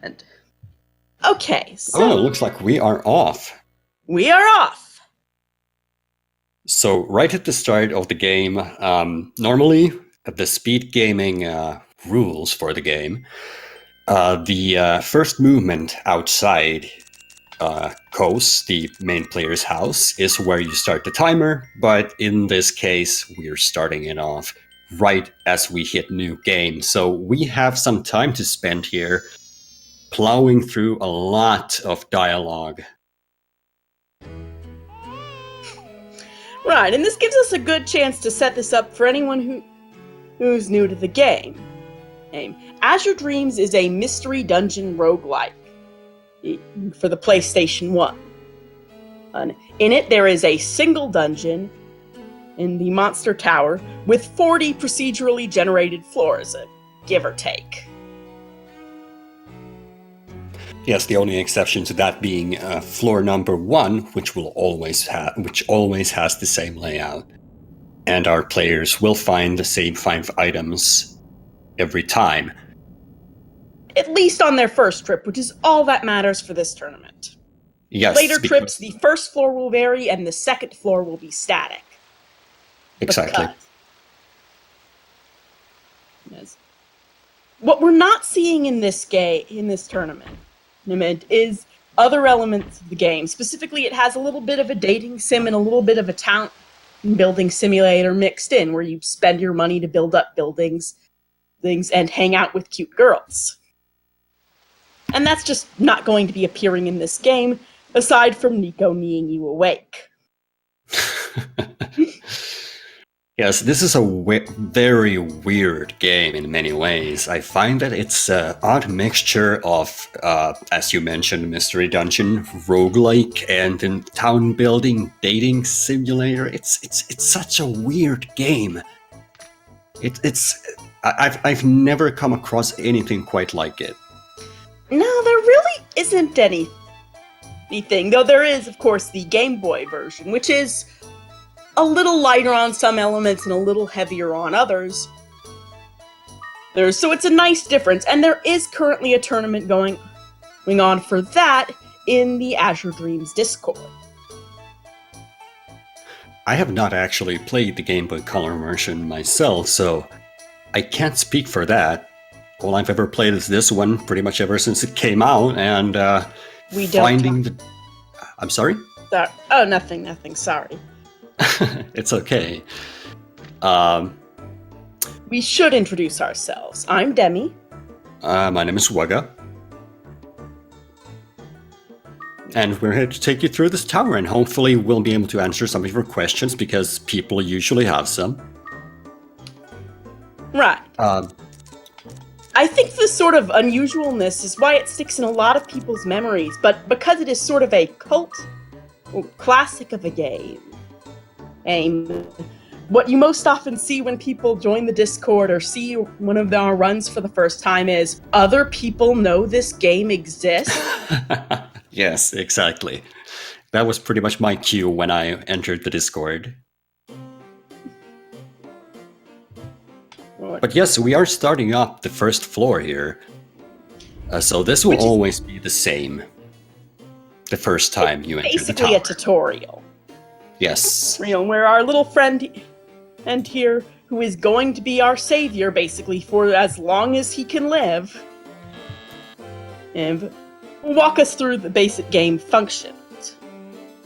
And okay, Oh, so looks like we are off. we are off. So right at the start of the game, normally the speed gaming rules for the game, the first movement outside Kos, the main player's house, is where you start the timer, but in this case, we're starting it off right as we hit new game. So we have some time to spend here plowing through a lot of dialogue. Right, and this gives us a good chance to set this up for anyone who's new to the game. Azure Dreams is a mystery dungeon roguelike for the PlayStation 1. In it, there is a single dungeon in the Monster Tower with 40 procedurally generated floors, give or take. Yes, the only exception to that being floor number 1, which always has the same layout, and our players will find the same 5 items every time. At least on their first trip, which is all that matters for this tournament. Yes, Later trips, the first floor will vary and the second floor will be static. Exactly. Because what we're not seeing in this tournament is other elements of the game. Specifically, it has a little bit of a dating sim and a little bit of a town building simulator mixed in, where you spend your money to build up buildings, things, and hang out with cute girls. And that's just not going to be appearing in this game, aside from Nico kneeing you awake. Yes, this is a very weird game in many ways. I find that it's an odd mixture of, as you mentioned, mystery dungeon, roguelike, and then town building dating simulator. It's such a weird game. I've never come across anything quite like it. No, there really isn't anything. Though there is, of course, the Game Boy version, which is a little lighter on some elements and a little heavier on others. So it's a nice difference, and there is currently a tournament going on for that in the Azure Dreams Discord. I have not actually played the Game Boy Color version myself, so I can't speak for that. All I've ever played is this one, pretty much ever since it came out, and I'm sorry? Oh, nothing, sorry. It's okay. We should introduce ourselves. I'm Demi. My name is Wugga. And we're here to take you through this tower, and hopefully we'll be able to answer some of your questions, because people usually have some. Right. I think the sort of unusualness is why it sticks in a lot of people's memories, but because it is sort of a cult classic of a game. What you most often see when people join the Discord or see one of our runs for the first time is, other people know this game exists? Yes, exactly. That was pretty much my cue when I entered the Discord. But yes, we are starting up the first floor here. So this will always be the same. The first time you enter the tower. Basically a tutorial. Yes. Where our little friend and here, who is going to be our savior, basically, for as long as he can live, and will walk us through the basic game functions.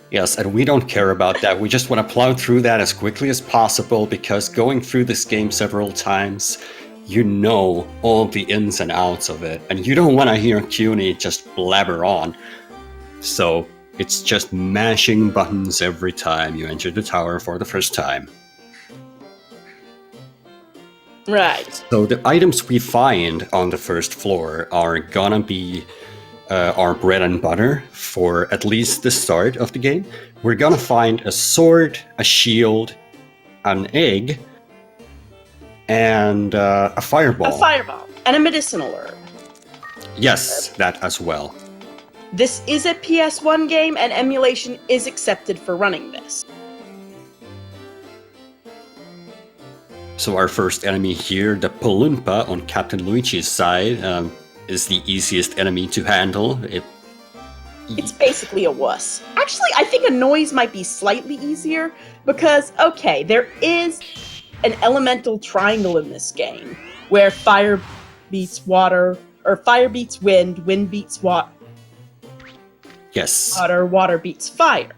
Yes, and we don't care about that. We just want to plow through that as quickly as possible, because going through this game several times, you know all the ins and outs of it, and you don't want to hear CUNY just blabber on. So it's just mashing buttons every time you enter the tower for the first time. Right. So the items we find on the first floor are gonna be our bread and butter for at least the start of the game. We're gonna find a sword, a shield, an egg, and a fireball. A fireball. And a medicinal herb. Yes, that as well. This is a PS1 game, and emulation is accepted for running this. So our first enemy here, the Palumpa on Captain Luigi's side, is the easiest enemy to handle. It's basically a wuss. Actually, I think a noise might be slightly easier because, okay, there is an elemental triangle in this game where fire beats water, or fire beats wind, wind beats water, Yes. water beats fire.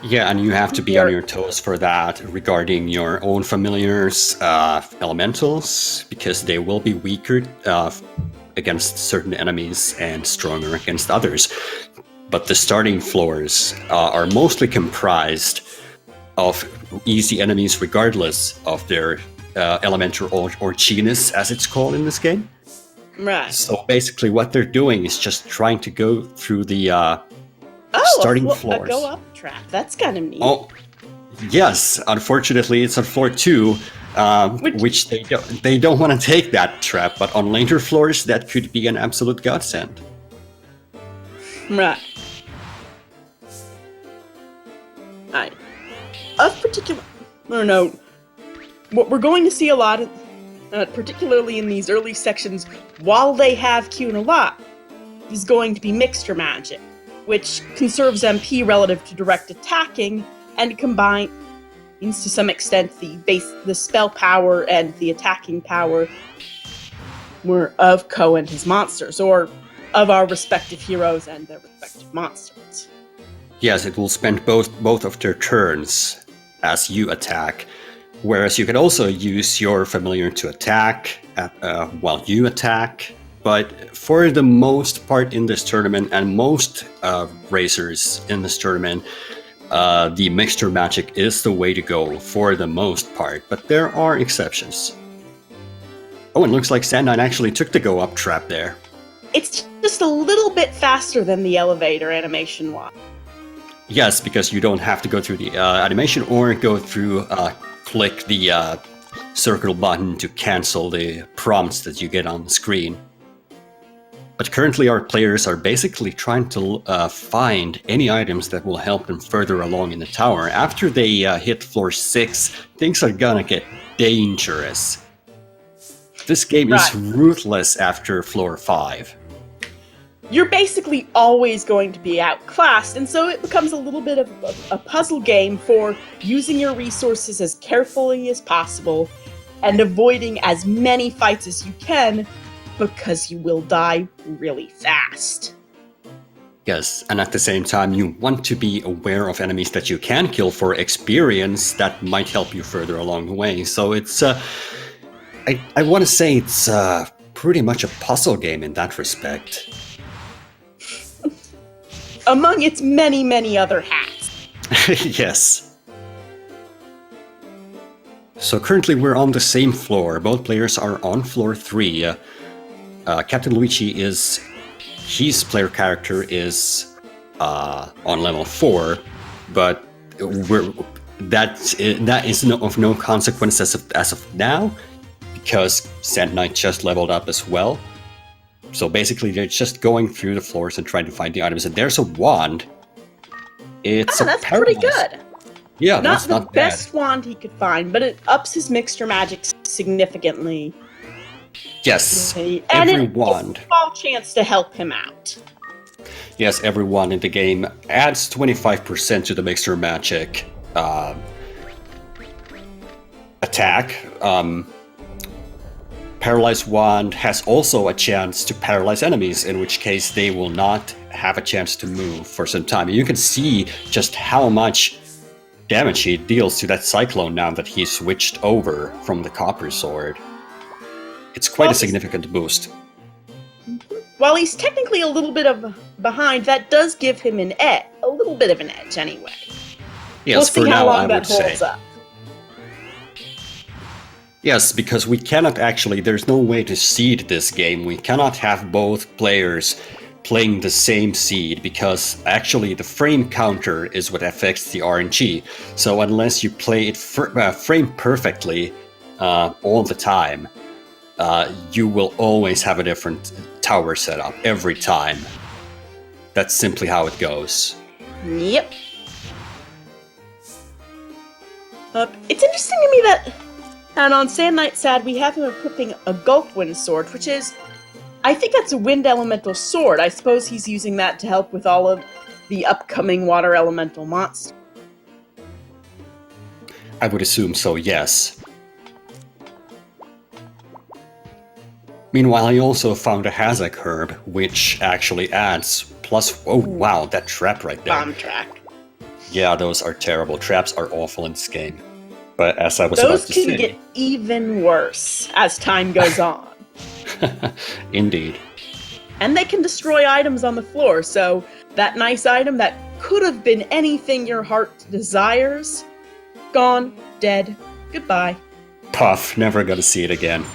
Yeah, and you have to be on your toes for that regarding your own familiars, elementals, because they will be weaker against certain enemies and stronger against others. But the starting floors are mostly comprised of easy enemies regardless of their elemental or genus, as it's called in this game. Right. So basically what they're doing is just trying to go through the starting floors. A go-up trap. That's kind of neat. Oh, yes. Unfortunately, it's on floor 2, which they don't want to take that trap. But on later floors, that could be an absolute godsend. Right. Of particular note, what we're going to see a lot, particularly in these early sections, while they have Q a lot, is going to be mixture magic, which conserves MP relative to direct attacking and combines to some extent the spell power and the attacking power of Ko and his monsters, or of our respective heroes and their respective monsters. Yes, it will spend both of their turns as you attack, whereas you can also use your familiar to attack while you attack. But for the most part in this tournament, and most racers in this tournament, the mixture magic is the way to go for the most part, but there are exceptions. Oh, it looks like Sand Knight actually took the go-up trap there. It's just a little bit faster than the elevator animation was. Yes, because you don't have to go through the animation or go through click the circle button to cancel the prompts that you get on the screen. But currently our players are basically trying to find any items that will help them further along in the tower. After they hit floor 6, things are gonna get dangerous. This game is ruthless after floor 5. You're basically always going to be outclassed, and so it becomes a little bit of a puzzle game for using your resources as carefully as possible and avoiding as many fights as you can, because you will die really fast. Yes, and at the same time you want to be aware of enemies that you can kill for experience that might help you further along the way. So it's, I want to say it's pretty much a puzzle game in that respect. Among its many, many other hats. Yes. So currently we're on the same floor. Both players are on floor 3. Captain Luigi his player character is on level 4, but that is of no consequence as of now, because Sand Knight just leveled up as well. So basically they're just going through the floors and trying to find the items, and there's a wand. It's that's pretty good. Yeah, not the bad. Best wand he could find, but it ups his mixture magic significantly. Yes, and every it wand. Gives a small chance to help him out. Yes, every wand in the game adds 25% to the mixture magic attack. Paralyzed Wand has also a chance to paralyze enemies, in which case they will not have a chance to move for some time. And you can see just how much damage he deals to that Cyclone now that he switched over from the Copper Sword. It's quite a significant boost. While he's technically a little bit of behind, that does give him a little bit of an edge anyway. Yes, we'll see for how now, long I that would holds say. up. Yes, because we cannot actually, there's no way to seed this game. We cannot have both players playing the same seed, because actually the frame counter is what affects the RNG. So unless you play it frame perfectly all the time, you will always have a different tower setup every time. That's simply how it goes. Yep. It's interesting to me that And on Sand Knight's side, we have him equipping a Gulfwind sword, which is, I think that's a wind elemental sword. I suppose he's using that to help with all of the upcoming water elemental monsters. I would assume so, yes. Meanwhile, I also found a Hazak herb, which actually adds plus... Oh, wow, that trap right there. Bomb track. Yeah, those are terrible. Traps are awful in this game. But as I was Those about to can say... get even worse as time goes on. Indeed. And they can destroy items on the floor, so that nice item that could have been anything your heart desires, gone, dead, goodbye. Puff, never gonna see it again.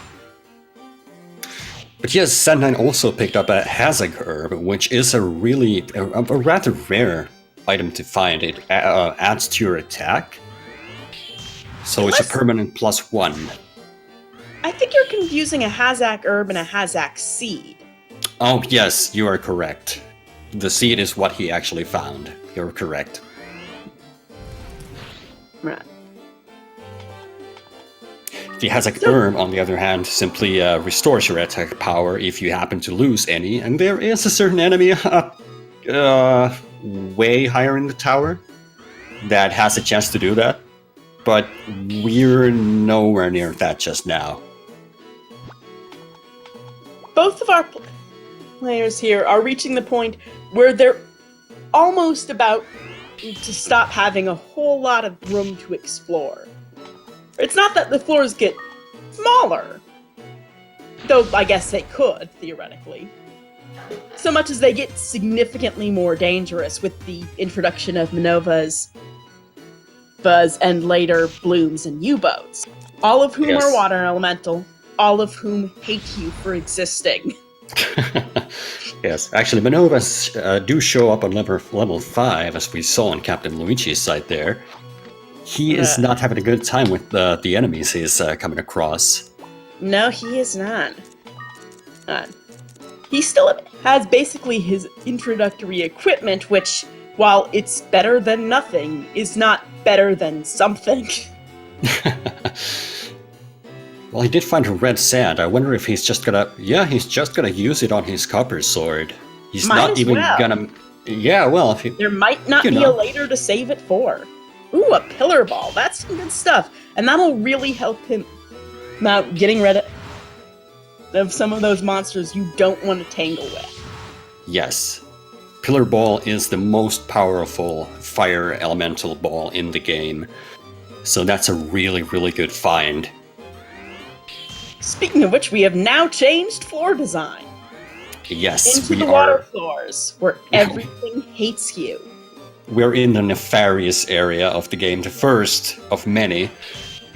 But yes, Sandine also picked up a Hazak herb, which is a rather rare item to find. It adds to your attack, so it's a permanent +1. I think you're confusing a Hazak herb and a Hazak seed. Oh yes, you are correct. The seed is what he actually found. You're correct. Right. The Hazak herb, on the other hand, simply restores your attack power if you happen to lose any, and there is a certain enemy way higher in the tower that has a chance to do that, but we're nowhere near that just now. Both of our players here are reaching the point where they're almost about to stop having a whole lot of room to explore. It's not that the floors get smaller, though I guess they could, theoretically, so much as they get significantly more dangerous with the introduction of Minovas, Buzz, and later Blooms and U-boats, all of whom are water elemental, all of whom hate you for existing. Yes, actually, Minovas do show up on level 5, as we saw on Captain Luigi's side there. He is not having a good time with the enemies he's coming across. No, he is not. He still has basically his introductory equipment, which, while it's better than nothing, is not better than something. Well, he did find a red sand. I wonder if he's just gonna... Yeah, he's just gonna use it on his copper sword. He's not even gonna... Yeah, well, if he... There might not be a later to save it for. Ooh, a pillar ball. That's some good stuff. And that'll really help him out getting rid of some of those monsters you don't want to tangle with. Yes. Pillar ball is the most powerful fire elemental ball in the game. So that's a really, really good find. Speaking of which, we have now changed floor design. Yes, into the water floors, where everything hates you. We're in the nefarious area of the game, the first of many,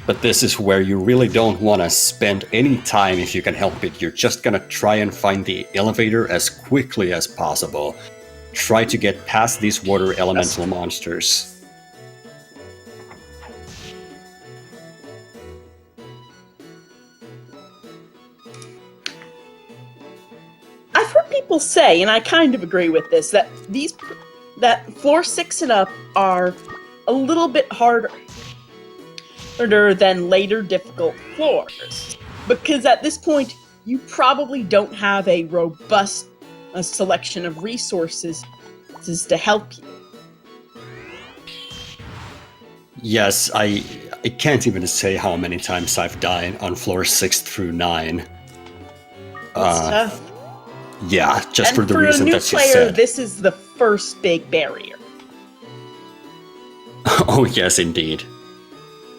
but this is where you really don't want to spend any time if you can help it. You're just gonna try and find the elevator as quickly as possible. Try to get past these water elemental monsters. I've heard people say, and I kind of agree with this, that that floor 6 and up are a little bit harder than later difficult floors. Because at this point, you probably don't have a robust selection of resources to help you. Yes, I can't even say how many times I've died on floor 6 through 9. It's tough. Yeah, just for the reason that you said. For a new player, said. this is the first big barrier. Oh, yes, indeed.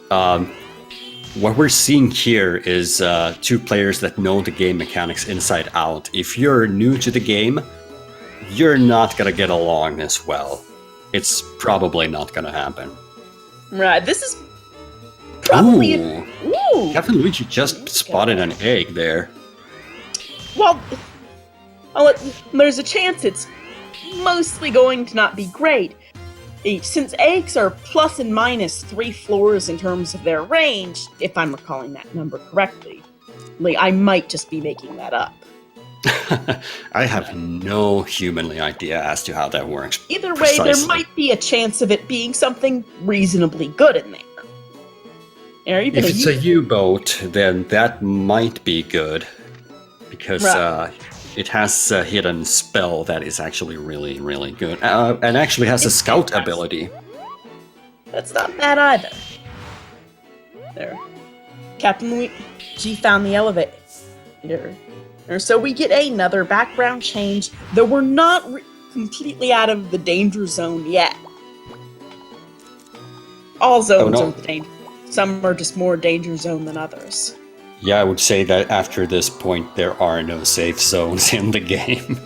What we're seeing here is 2 players that know the game mechanics inside out. If you're new to the game, you're not gonna get along as well. It's probably not gonna happen. Right, this is probably... Ooh! Captain Luigi just spotted an egg there. Well, there's a chance it's mostly going to not be great. Since eggs are plus and minus 3 floors in terms of their range, if I'm recalling that number correctly. I might just be making that up. I have no humanly idea as to how that works. Either way, there might be a chance of it being something reasonably good in there. Or even If a it's a U-boat, then that might be good. Because it has a hidden spell that is actually really, really good. And actually has a scout ability. That's not bad either. There. Captain Luigi found the elevator. So we get another background change, though we're not completely out of the danger zone yet. All zones are the danger. Some are just more danger zone than others. Yeah, I would say that after this point, there are no safe zones in the game.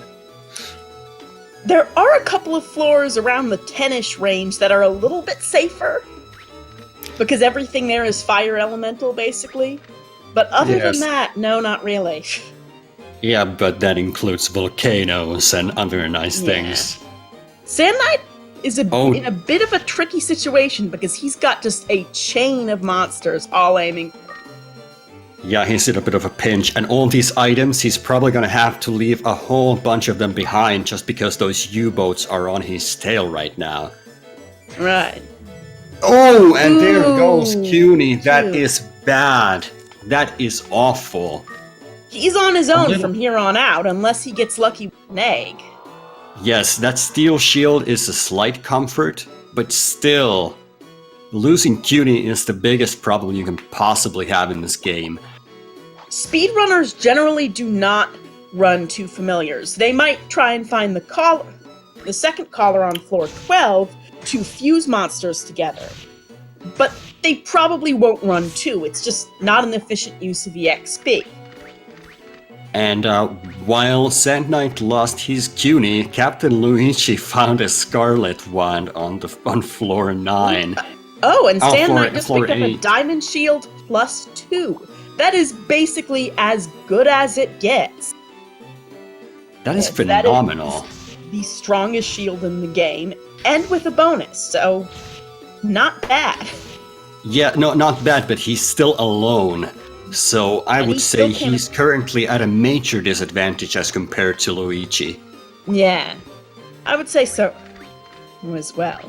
There are a couple of floors around the 10-ish range that are a little bit safer, because everything there is fire elemental, basically. But other than that, no, not really. Yeah, but that includes volcanoes and other nice things. Sand Knight is in a bit of a tricky situation because he's got just a chain of monsters all aiming. Yeah, he's in a bit of a pinch, and all these items, he's probably gonna have to leave a whole bunch of them behind just because those U-boats are on his tail right now. Right. Oh, and there goes CUNY. That is bad. That is awful. He's on his own from here on out, unless he gets lucky with an egg. Yes, that steel shield is a slight comfort, but still, losing CUNY is the biggest problem you can possibly have in this game. Speedrunners generally do not run two familiars. They might try and find the second collar on floor 12 to fuse monsters together. But they probably won't run two. It's just not an efficient use of EXP. And while Sand Knight lost his CUNY, Captain Luigi found a Scarlet Wand on floor 9. Oh, and Sand Knight just picked up a Diamond Shield +2. That is basically as good as it gets. That is phenomenal. That is the strongest shield in the game, and with a bonus, so not bad. Yeah, no, not bad, but he's still alone. So I would say he's currently at a major disadvantage as compared to Luigi. Yeah, I would say so as well.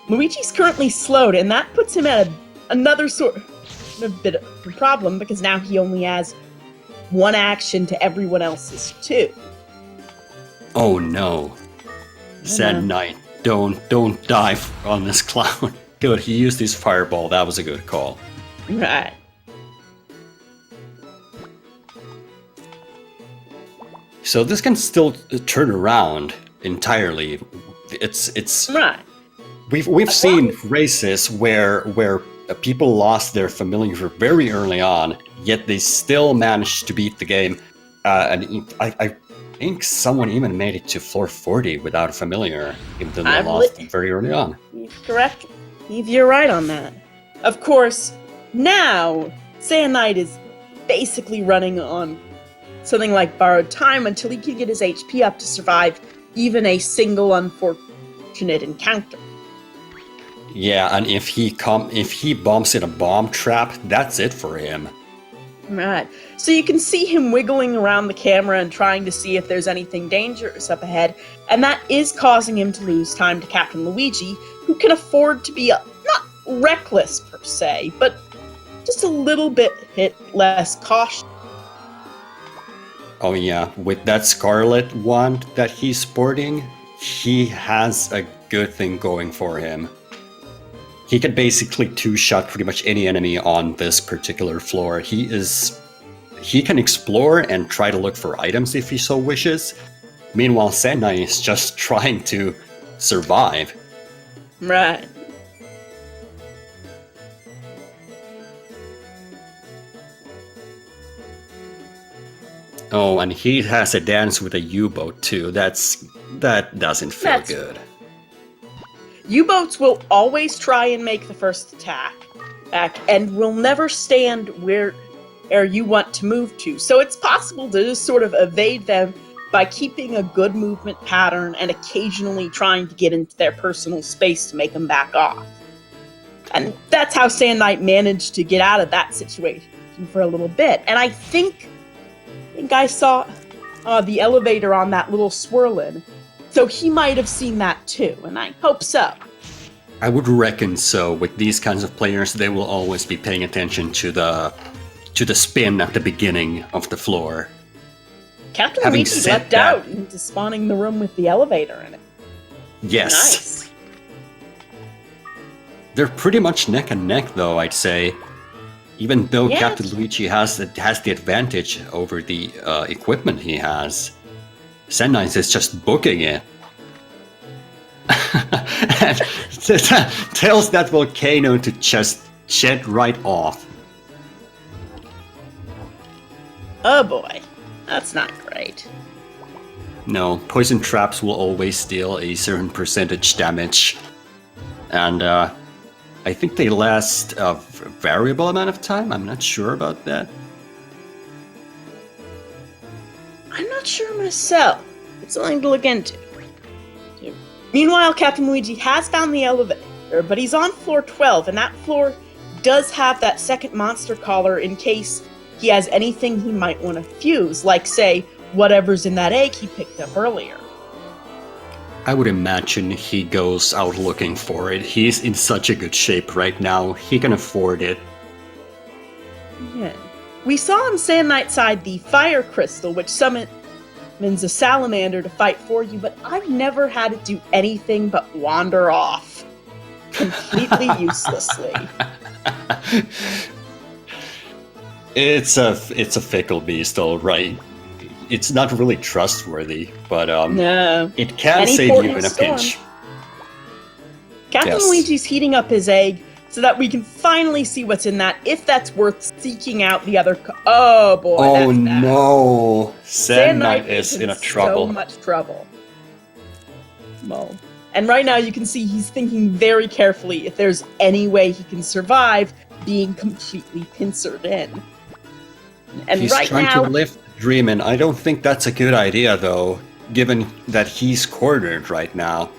Luigi's currently slowed, and that puts him at another sort of bit of a problem, because now he only has one action to everyone else's 2. Oh no. Sand Knight, don't die on this clown. Good, he used his fireball, that was a good call. Right. So this can still turn around entirely. It's right. We've seen races where people lost their familiar very early on, yet they still managed to beat the game. And I think someone even made it to floor 40 without a familiar, even though they lost very early on. Correct. You're right on that. Of course, now Sand Knight is basically running on something like borrowed time until he can get his HP up to survive even a single unfortunate encounter. Yeah, and if he bumps in a bomb trap, that's it for him. Right. So you can see him wiggling around the camera and trying to see if there's anything dangerous up ahead, and that is causing him to lose time to Captain Luigi, who can afford to be not reckless per se, but just a little bit less cautious. Oh yeah, with that Scarlet Wand that he's sporting, he has a good thing going for him. He can basically two-shot pretty much any enemy on this particular floor. He can explore and try to look for items if he so wishes. Meanwhile, Sand Knight is just trying to survive. Right. Oh, and he has a dance with a U-boat too. That doesn't feel good. U-boats will always try and make the first attack, and will never stand where you want to move to. So it's possible to just sort of evade them by keeping a good movement pattern and occasionally trying to get into their personal space to make them back off. And that's how Sand Knight managed to get out of that situation for a little bit. And I think I saw the elevator on that little swirlin'. So he might have seen that too, and I hope so. I would reckon so. With these kinds of players, they will always be paying attention to the spin at the beginning of the floor. Captain Having Luigi said lucked that- out into spawning the room with the elevator in it. Yes. Nice. They're pretty much neck and neck, though, I'd say. Even though Yeah. Captain Luigi has the advantage over the equipment he has, Zennites is just booking it. And tells that volcano to just jet right off. Oh boy, that's not great. No, poison traps will always deal a certain percentage damage. And I think they last a variable amount of time. I'm not sure about that. I'm not sure myself. It's something to look into. Meanwhile, Captain Luigi has found the elevator, but he's on floor 12, and that floor does have that second monster collar in case he has anything he might want to fuse, like, say, whatever's in that egg he picked up earlier. I would imagine he goes out looking for it. He's in such a good shape right now. He can afford it. Yeah. We saw on Sand Knight's side the fire crystal, which summons a salamander to fight for you, but I've never had it do anything but wander off. Completely uselessly. It's a fickle beast, all right. It's not really trustworthy, but No. it can Any save port you in in a storm. pinch. Captain Yes. Luigi's heating up his egg so that we can finally see what's in that, if that's worth seeking out the other. Oh boy! Oh that's bad. no! Sand Knight is in a so trouble. much trouble. Well, and right now you can see he's thinking very carefully if there's any way he can survive being completely pincered in. And He's right trying now, to lift Dreamin'. I don't think that's a good idea, though, given that he's cornered right now.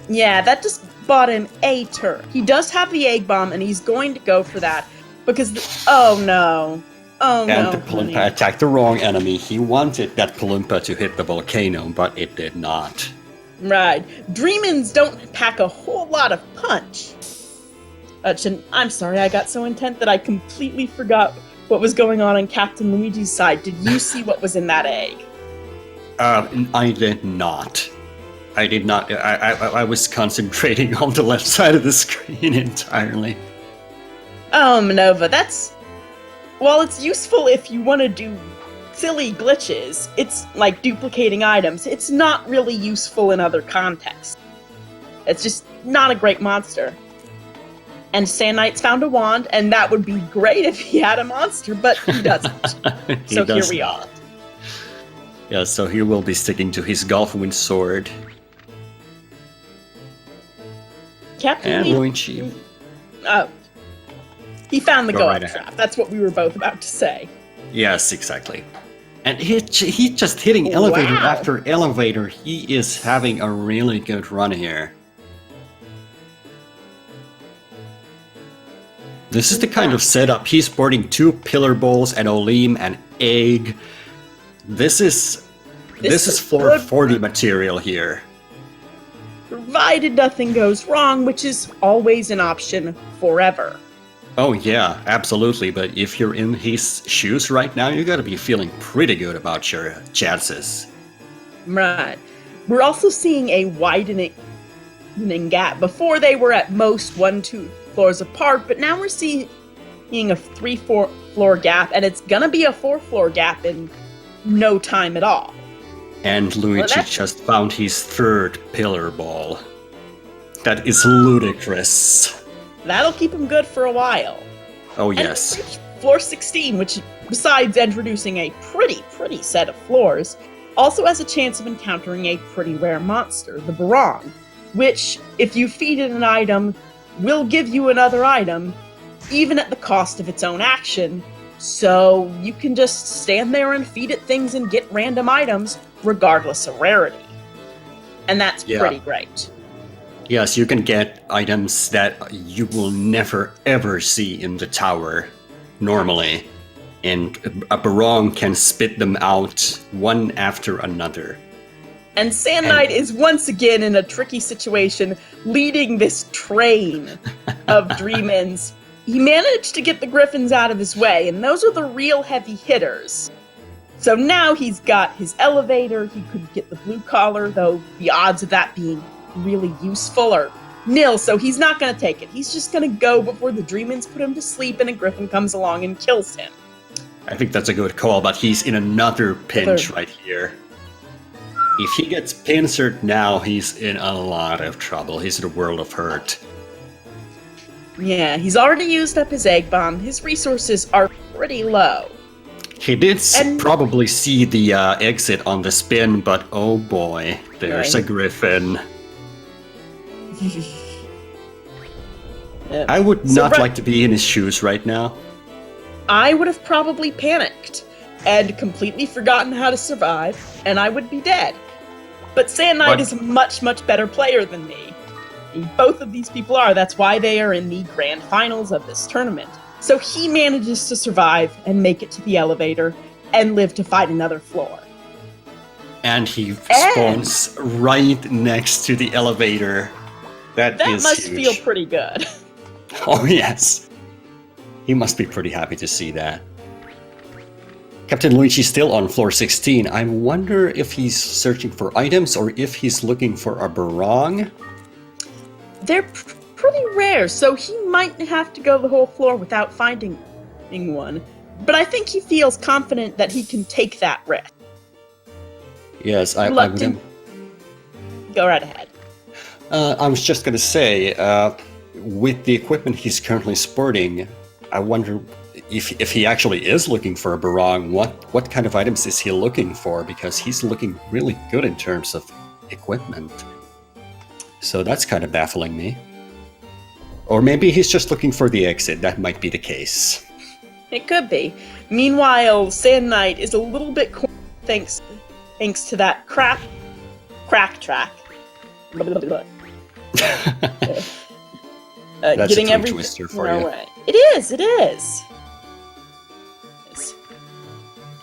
yeah, that just bought him a turn. He does have the egg bomb, and he's going to go for that because. Oh no! Oh no! And the Palumpa honey. attacked the wrong enemy. He wanted that Palumpa to hit the volcano, but it did not. Right. Dreamins don't pack a whole lot of punch. I'm sorry, I got so intent that I completely forgot what was going on Captain Luigi's side. Did you see what was in that egg? I did not. I did not. I was concentrating on the left side of the screen entirely. Oh, Manova, that's... While it's useful if you want to do silly glitches, it's like duplicating items, it's not really useful in other contexts. It's just not a great monster. And Sand Knight's found a wand, and that would be great if he had a monster, but he doesn't. He So does here we are. not. Yeah, so he will be sticking to his Golfwind sword. Captain And Luigi... Luigi. Oh. He found the Go golf right ahead. trap. That's what we were both about to say. Yes, exactly. And he just hitting elevator Wow. after elevator. He is having a really good run here. This is the kind of setup. He's sporting 2 pillar bowls, an Olim, an egg. This is is floor good. 40 material here. Provided nothing goes wrong, which is always an option forever. Oh yeah, absolutely. But if you're in his shoes right now, you gotta be feeling pretty good about your chances. Right. We're also seeing a widening gap. Before they were at most 1-2 floors apart, but now we're seeing a 3-4 floor gap, and it's gonna be a 4-floor gap in no time at all. And Luigi that's- just found his 3rd pillar ball. That is ludicrous. That'll keep him good for a while. Oh And yes. we reached floor 16, which, besides introducing a pretty set of floors, also has a chance of encountering a pretty rare monster, the Barong, which, if you feed it an item, will give you another item, even at the cost of its own action. So you can just stand there and feed it things and get random items, regardless of rarity. And that's Yeah. pretty great. Yes, you can get items that you will never ever see in the tower normally. And a Barong can spit them out one after another. And Sand Knight is once again in a tricky situation, leading this train of Dreamins. He managed to get the Griffins out of his way, and those are the real heavy hitters. So now he's got his elevator, he could get the blue collar, though the odds of that being really useful are nil, so he's not going to take it. He's just going to go before the Dreamins put him to sleep and a Griffin comes along and kills him. I think that's a good call, but he's in another pinch right here. If he gets pincered now, he's in a lot of trouble. He's in a world of hurt. Yeah, he's already used up his egg bomb. His resources are pretty low. He did probably see the exit on the spin, but oh boy, there's a Griffin. I would not like to be in his shoes right now. I would have probably panicked and completely forgotten how to survive, and I would be dead. But Sand Knight is a much, much better player than me. Both of these people are. That's why they are in the grand finals of this tournament. So he manages to survive and make it to the elevator and live to fight another floor. And he spawns right next to the elevator. That must huge. Feel pretty good. Oh, yes. He must be pretty happy to see that. Captain Luigi's still on floor 16. I wonder if he's searching for items or if he's looking for a barong. They're pretty rare, so he might have to go the whole floor without finding one. But I think he feels confident that he can take that risk. Yes, I'm gonna... Go right ahead. I was just going to say, with the equipment he's currently sporting, I wonder if he actually is looking for a barong, what kind of items is he looking for? Because he's looking really good in terms of equipment. So that's kind of baffling me. Or maybe he's just looking for the exit. That might be the case. It could be. Meanwhile, Sand Knight is a little bit thanks to that crack track. That's getting a every twister for you. Way. It is.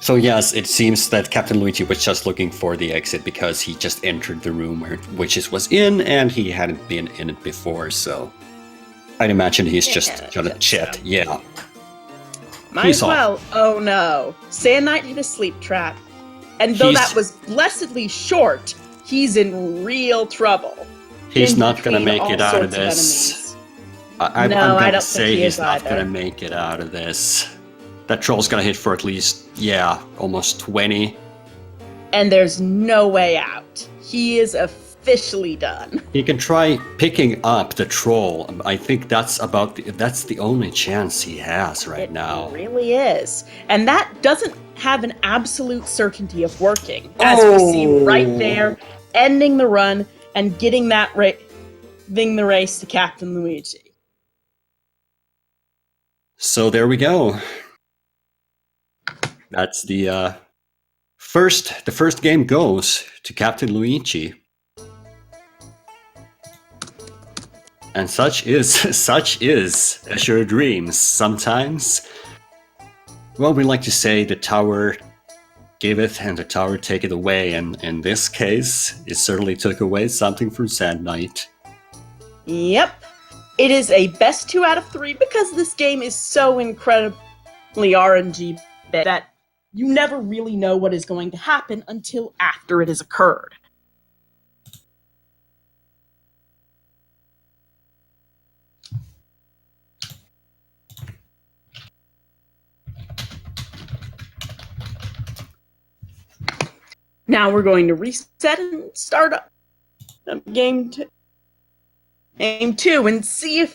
So yes, it seems that Captain Luigi was just looking for the exit because he just entered the room where Witches was in, and he hadn't been in it before, so I'd imagine he's just gonna chat. Yeah. Might as well. Oh no. Sand Knight hit a sleep trap. And though that was blessedly short, he's in real trouble. He's not gonna make it out of this. I'm gonna say he's not gonna make it out of this. That troll's gonna hit for at least, almost 20. And there's no way out. He is officially done. He can try picking up the troll. I think that's the only chance he has right now. It really is. And that doesn't have an absolute certainty of working. As we see right there, ending the run and getting the race to Captain Luigi. So there we go. That's the first game goes to Captain Luigi. And such is Azure Dreams. Sometimes, well, we like to say the tower giveth and the tower taketh away, and in this case, it certainly took away something from Sand Knight. Yep. It is a best 2 out of 3 because this game is so incredibly RNG that you never really know what is going to happen until after it has occurred. Now we're going to reset and start up game 2 and see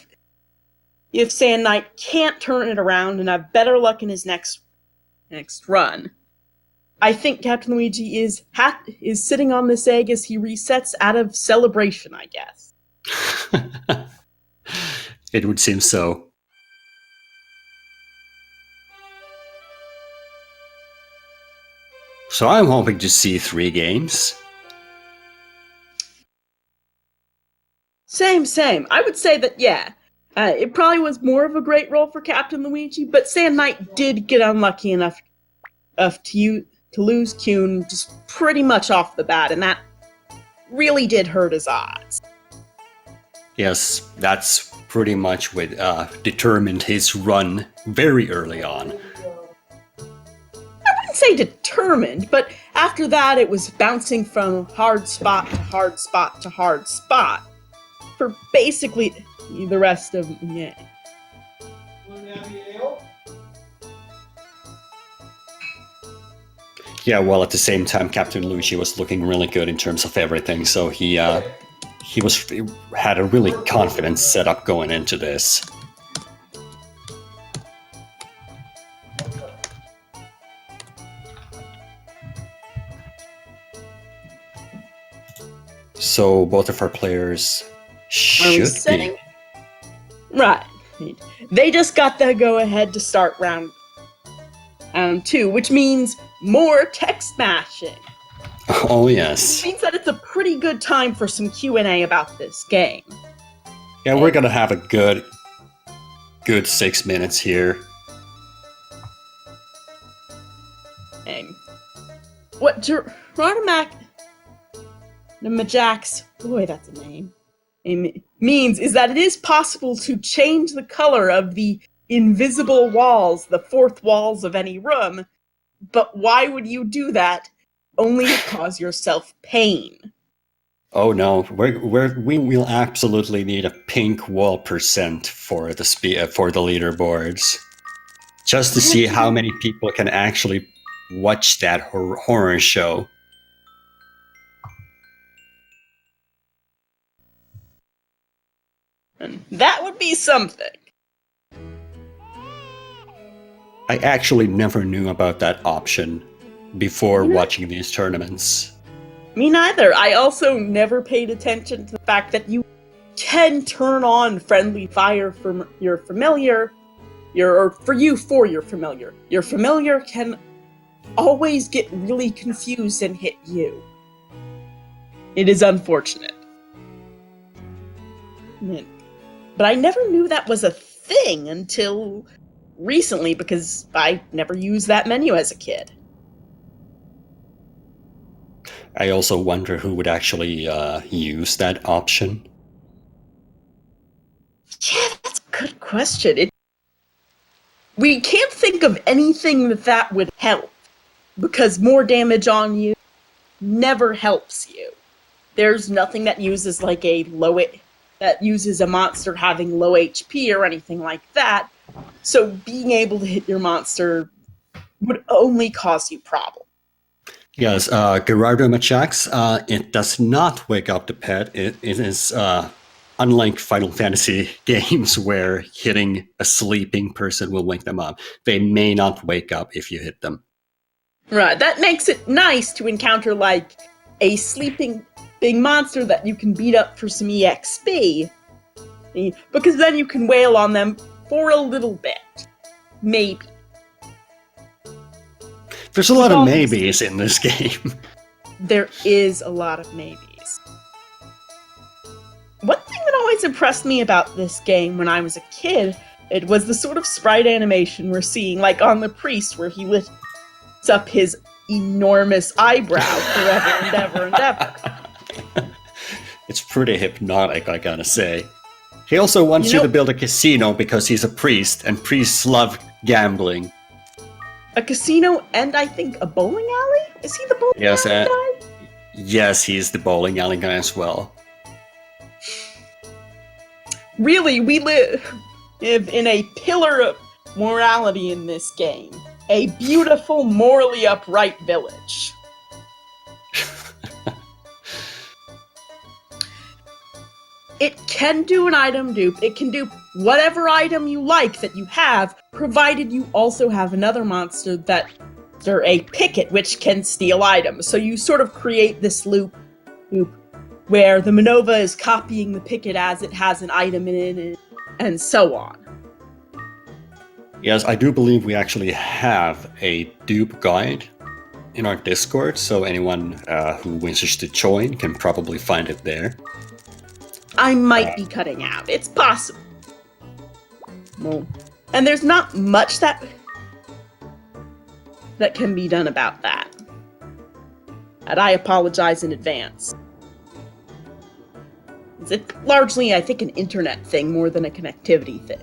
if Sand Knight can't turn it around and have better luck in his next run. I think Captain Luigi is sitting on this egg as he resets out of celebration, I guess. It would seem so. So I'm hoping to see 3 games. Same. I would say that, it probably was more of a great roll for Captain Luigi, but Sand Knight did get unlucky enough to lose Kuhn just pretty much off the bat, and that really did hurt his odds. Yes, that's pretty much what determined his run very early on. I wouldn't say determined, but after that it was bouncing from hard spot to hard spot to hard spot for basically the rest of the game. Yeah, well, at the same time, Captain Lucci was looking really good in terms of everything, so he had a really confident setup going into this. So both of our players should be. Right. They just got the go-ahead to start round 2, which means more text mashing. Oh, yes. It means that it's a pretty good time for some Q&A about this game. Yeah, we're gonna have a good 6 minutes here. What Majax, boy, that's a name, means is that it is possible to change the color of the invisible walls, the fourth walls of any room, but why would you do that? Only to cause yourself pain. Oh no, we will absolutely need a pink wall percent for the leaderboards, just to see how many people can actually watch that horror show. And that would be something. I actually never knew about that option before watching these tournaments. Me neither. I also never paid attention to the fact that you can turn on friendly fire from your familiar, for your familiar. Your familiar can always get really confused and hit you. It is unfortunate. But I never knew that was a thing until recently, because I never used that menu as a kid. I also wonder who would actually use that option. Yeah, that's a good question. We can't think of anything that would help, because more damage on you never helps you. There's nothing that uses that uses a monster having low HP or anything like that. So being able to hit your monster would only cause you problems. Yes, Gerardo Machax, it does not wake up the pet. It is, unlike Final Fantasy games where hitting a sleeping person will wake them up, they may not wake up if you hit them. Right, that makes it nice to encounter, like, a sleeping big monster that you can beat up for some EXP, because then you can wail on them for a little bit. Maybe. There's a lot of maybes in this game. There is a lot of maybes. One thing that always impressed me about this game when I was a kid, it was the sort of sprite animation we're seeing, like on the priest, where he lifts up his enormous eyebrow forever and ever and ever. It's pretty hypnotic, I gotta say. He also wants you to build a casino because he's a priest, and priests love gambling. A casino and I think a bowling alley? Is he the bowling alley guy? Yes, he's the bowling alley guy as well. Really, we live in a pillar of morality in this game. A beautiful, morally upright village. It can do an item dupe. It can do whatever item you like that you have, provided you also have another monster or a picket, which can steal items. So you sort of create this loop where the Minova is copying the picket as it has an item in it, and so on. Yes, I do believe we actually have a dupe guide in our Discord, so anyone who wishes to join can probably find it there. I might be cutting out. It's possible. Well, and there's not much that can be done about that. And I apologize in advance. It's largely, I think, an internet thing more than a connectivity thing.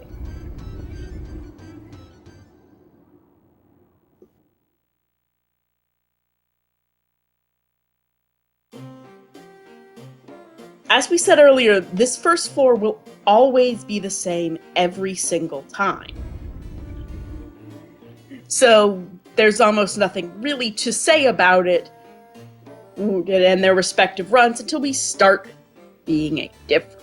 As we said earlier, this first floor will always be the same every single time. So there's almost nothing really to say about it and their respective runs until we start being different.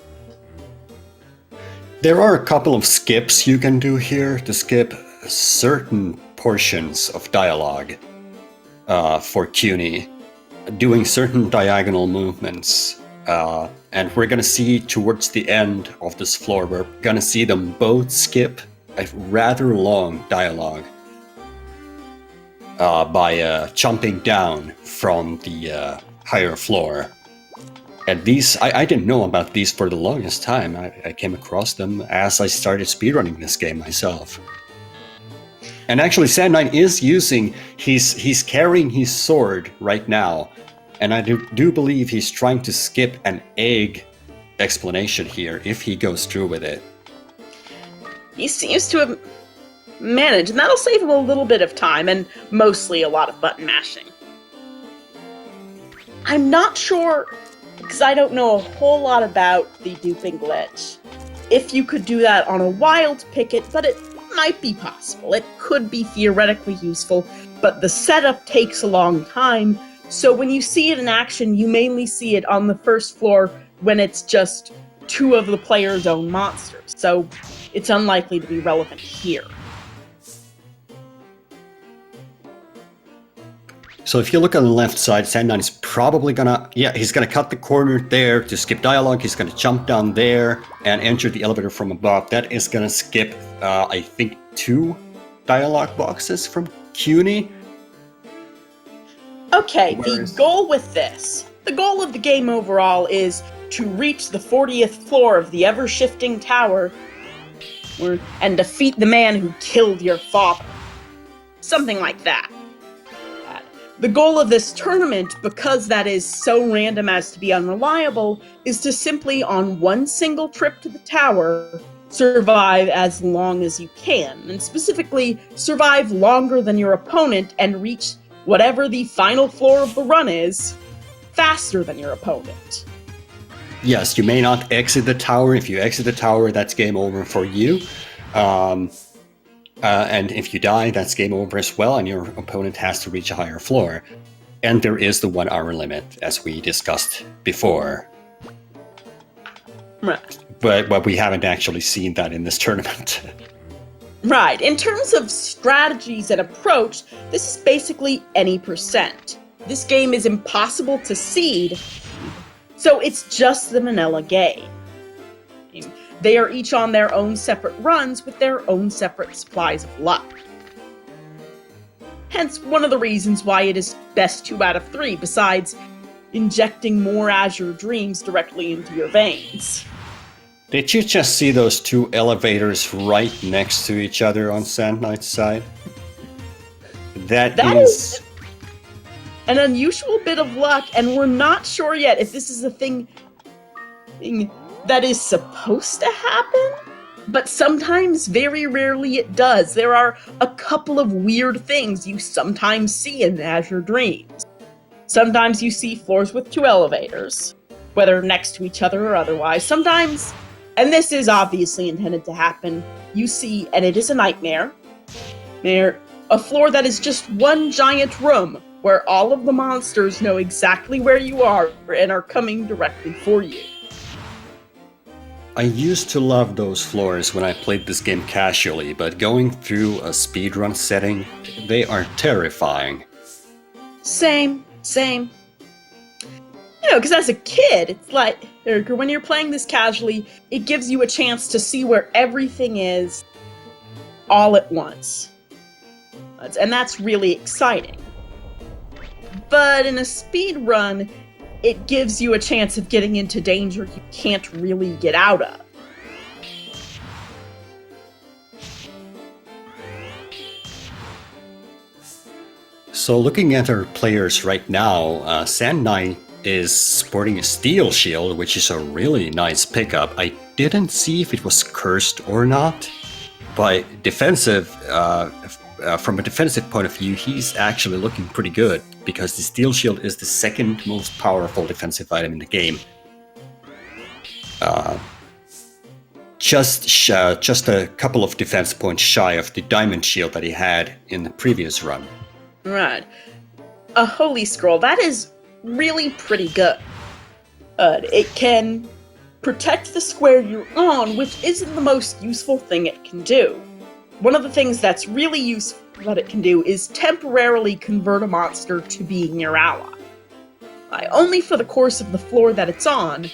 There are a couple of skips you can do here to skip certain portions of dialogue for CUNY, doing certain diagonal movements. And we're gonna see towards the end of this floor, we're gonna see them both skip a rather long dialogue by jumping down from the higher floor. And these, I didn't know about these for the longest time. I came across them as I started speedrunning this game myself. And actually, Sand9 is using, he's carrying his sword right now. And I do believe he's trying to skip an egg explanation here, if he goes through with it. He seems to have managed, and that'll save him a little bit of time, and mostly a lot of button mashing. I'm not sure, because I don't know a whole lot about the duping glitch, if you could do that on a wild picket, but it might be possible. It could be theoretically useful, but the setup takes a long time, so when you see it in action, you mainly see it on the first floor when it's just two of the player's own monsters, so it's unlikely to be relevant here. So if you look on the left side, Sand9 is probably gonna, he's gonna cut the corner there to skip dialogue. He's gonna jump down there and enter the elevator from above. That is gonna skip, I think, 2 dialogue boxes from CUNY. Okay, the goal with this, the goal of the game overall is to reach the 40th floor of the ever-shifting tower and defeat the man who killed your father. Something like that. The goal of this tournament, because that is so random as to be unreliable, is to simply, on one single trip to the tower, survive as long as you can, and specifically, survive longer than your opponent and reach whatever the final floor of the run is, faster than your opponent. Yes, you may not exit the tower. If you exit the tower, that's game over for you. And if you die, that's game over as well, and your opponent has to reach a higher floor. And there is the 1 hour limit, as we discussed before. Right. But we haven't actually seen that in this tournament. Right. In terms of strategies and approach, this is basically any percent. This game is impossible to seed, so it's just the vanilla game. They are each on their own separate runs with their own separate supplies of luck. Hence, one of the reasons why it is best 2 out of 3, besides injecting more Azure dreams directly into your veins. Did you just see those 2 elevators right next to each other on Sand9's side? That is an unusual bit of luck, and we're not sure yet if this is a thing that is supposed to happen, but sometimes, very rarely, it does. There are a couple of weird things you sometimes see in Azure Dreams. Sometimes you see floors with 2 elevators, whether next to each other or otherwise. Sometimes, and this is obviously intended to happen, you see, and it is a nightmare, a floor that is just one giant room where all of the monsters know exactly where you are and are coming directly for you. I used to love those floors when I played this game casually, but going through a speedrun setting, they are terrifying. Same. You know, because as a kid, it's like, when you're playing this casually, it gives you a chance to see where everything is all at once. And that's really exciting. But in a speedrun, it gives you a chance of getting into danger you can't really get out of. So looking at our players right now, Sand9 is sporting a steel shield, which is a really nice pickup. I didn't see if it was cursed or not, but from a defensive point of view, he's actually looking pretty good, because the steel shield is the second most powerful defensive item in the game. Just a couple of defense points shy of the diamond shield that he had in the previous run. Right. A holy scroll, that is really pretty good. It can protect the square you're on, which isn't the most useful thing it can do. One of the things that's really useful that it can do is temporarily convert a monster to being your ally. Only for the course of the floor that it's on,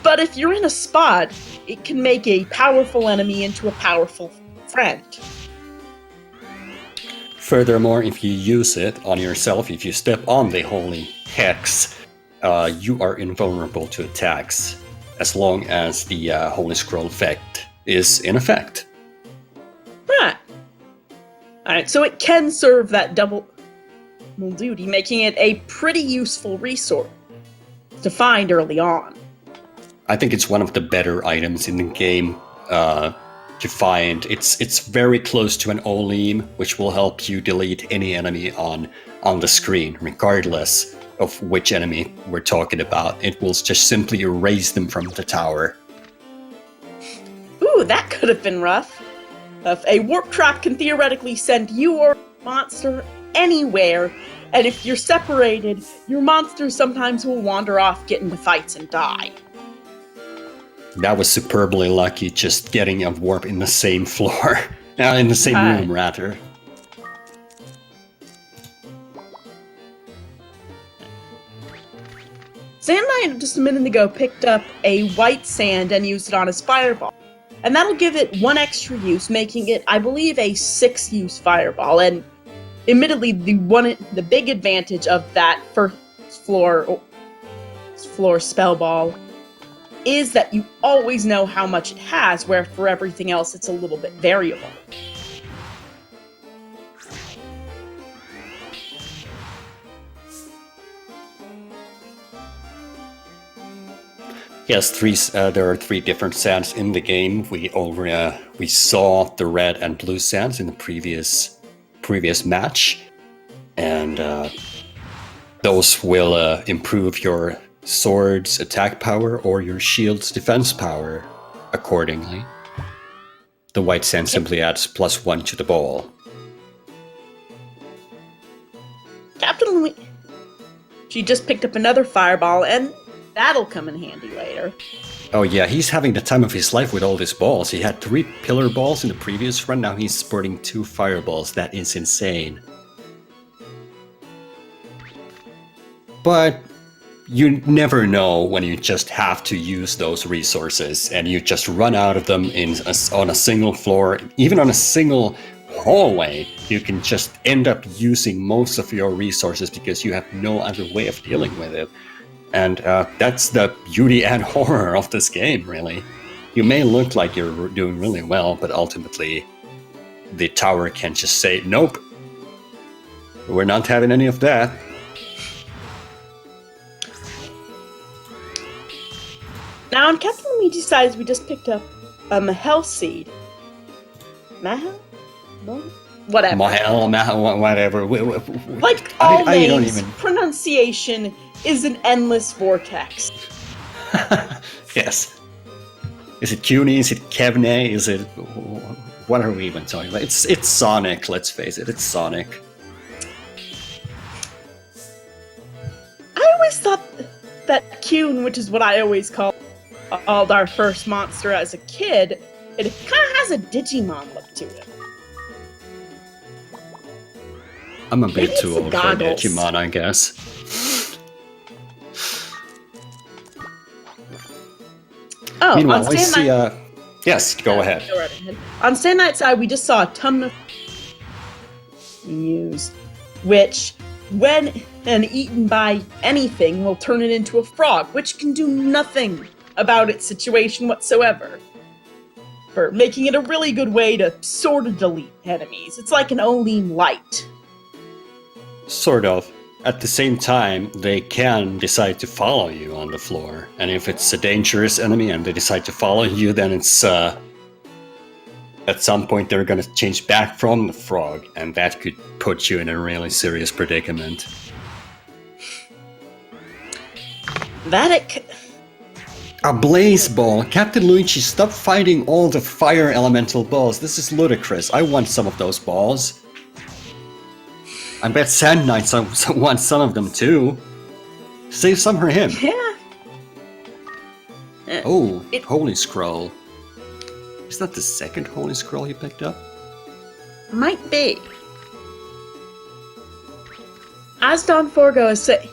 but if you're in a spot, it can make a powerful enemy into a powerful friend. Furthermore, if you use it on yourself, if you step on the holy hex, you are invulnerable to attacks, as long as the holy scroll effect is in effect. Right. Alright, so it can serve that double duty, making it a pretty useful resource to find early on. I think it's one of the better items in the game to find. It's very close to an Olim, which will help you delete any enemy on the screen, regardless of which enemy we're talking about. It will just simply erase them from the tower. Ooh, that could have been rough. A warp trap can theoretically send you or a monster anywhere, and if you're separated, your monsters sometimes will wander off, get into fights, and die. That was superbly lucky, just getting a warp in the same floor. In the same room, rather. Sand Knight just a minute ago picked up a white sand and used it on his fireball. And that'll give it one extra use, making it, I believe, a 6-use fireball. And admittedly, the big advantage of that first floor spell ball is that you always know how much it has, where for everything else it's a little bit variable. Yes, there are 3 different sands in the game. We saw the red and blue sands in the previous match, and those will improve your sword's attack power or your shield's defense power accordingly. The white sand simply adds +1 to the ball. Captain Louis, she just picked up another fireball, and that'll come in handy later. Oh yeah, he's having the time of his life with all these balls. He had 3 pillar balls in the previous run, now he's sporting 2 fireballs. That is insane. But you never know when you just have to use those resources and you just run out of them on a single floor, even on a single hallway. You can just end up using most of your resources because you have no other way of dealing with it. And that's the beauty and horror of this game, really. You may look like you're doing really well, but ultimately the tower can just say, nope, we're not having any of that. Now on Captain Luigi size, we just picked up a Mahel seed. Mahel? Whatever. Mahel, whatever. Like all names, pronunciation is an endless vortex. Yes. Is it CUNY? Is it Kevne? Is it... What are we even talking about? It's Sonic, let's face it. It's Sonic. I always thought that Cune, which is what I always called our first monster as a kid, it kind of has a Digimon look to it. I'm a bit too old for Digimon, I guess. Oh, meanwhile, I see. Yes, go ahead. Go right ahead. On Sand Knight's side, we just saw a ton of used, which, when eaten by anything, will turn it into a frog, which can do nothing about its situation whatsoever. For making it a really good way to sort of delete enemies. It's like an Olim light. Sort of. at the same time, they can decide to follow you on the floor. And if it's a dangerous enemy and they decide to follow you, then it's at some point they're going to change back from the frog, and that could put you in a really serious predicament. A blaze ball. Captain Luigi, stop fighting all the fire elemental balls. This is ludicrous. I want some of those balls. I bet Sand Knights want some of them too. Save some for him. Yeah. Holy Scroll. Is that the second Holy Scroll you picked up? Might be. As Don Forgo is saying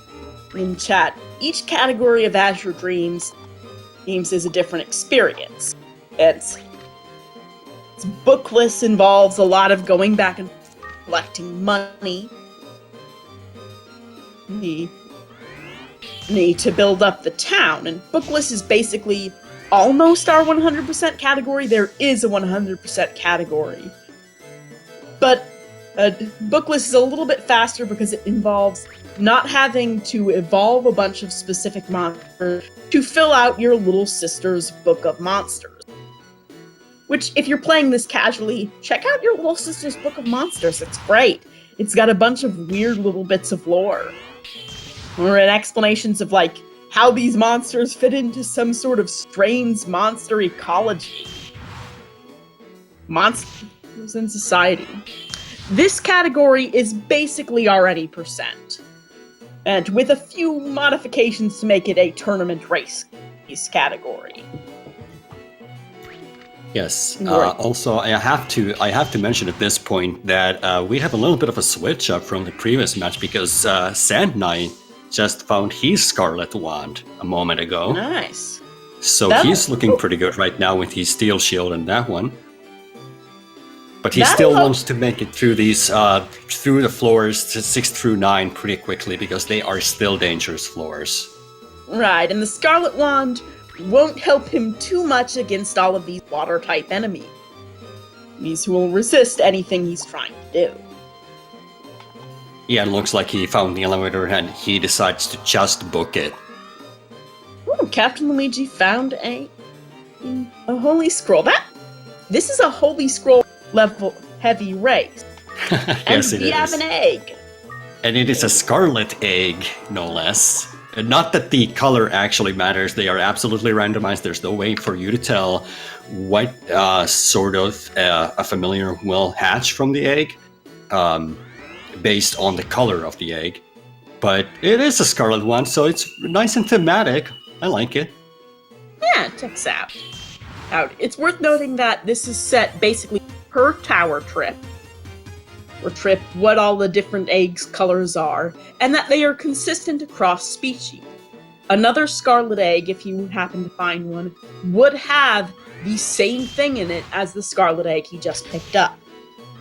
in chat, each category of Azure Dreams is a different experience. Its bookless involves a lot of going back and collecting money. Need to build up the town, and bookless is basically almost our 100% category. There is a 100% category. But bookless is a little bit faster because it involves not having to evolve a bunch of specific monsters to fill out your little sister's book of monsters. Which, if you're playing this casually, check out your little sister's book of monsters. It's great. It's got a bunch of weird little bits of lore. Or explanations of, like, how these monsters fit into some sort of strange monster ecology. Monsters in society. This category is basically already percent. And with a few modifications to make it a tournament race category. Yes. Also, I have to mention at this point that we have a little bit of a switch up from the previous match because Sand Knight just found his Scarlet Wand a moment ago. Nice. So he's looking pretty good right now with his Steel Shield and that one. But he still wants to make it through these through the floors 6 through 9 pretty quickly because they are still dangerous floors. Right, and the Scarlet Wand won't help him too much against all of these water-type enemies. These who will resist anything he's trying to do. Yeah, it looks like he found the elevator and he decides to just book it. Ooh, Captain Luigi found a Holy Scroll. This is a Holy Scroll level heavy race. Yes, it is. We have an egg. And it is a scarlet egg, no less. And not that the color actually matters, they are absolutely randomized. There's no way for you to tell what sort of a familiar will hatch from the egg based on the color of the egg. But it is a scarlet one, so it's nice and thematic. I like it. Yeah, it checks out. It's worth noting that this is set basically per tower trip. Or trip, what all the different eggs' colors are, and that they are consistent across species. Another scarlet egg, if you happen to find one, would have the same thing in it as the scarlet egg he just picked up.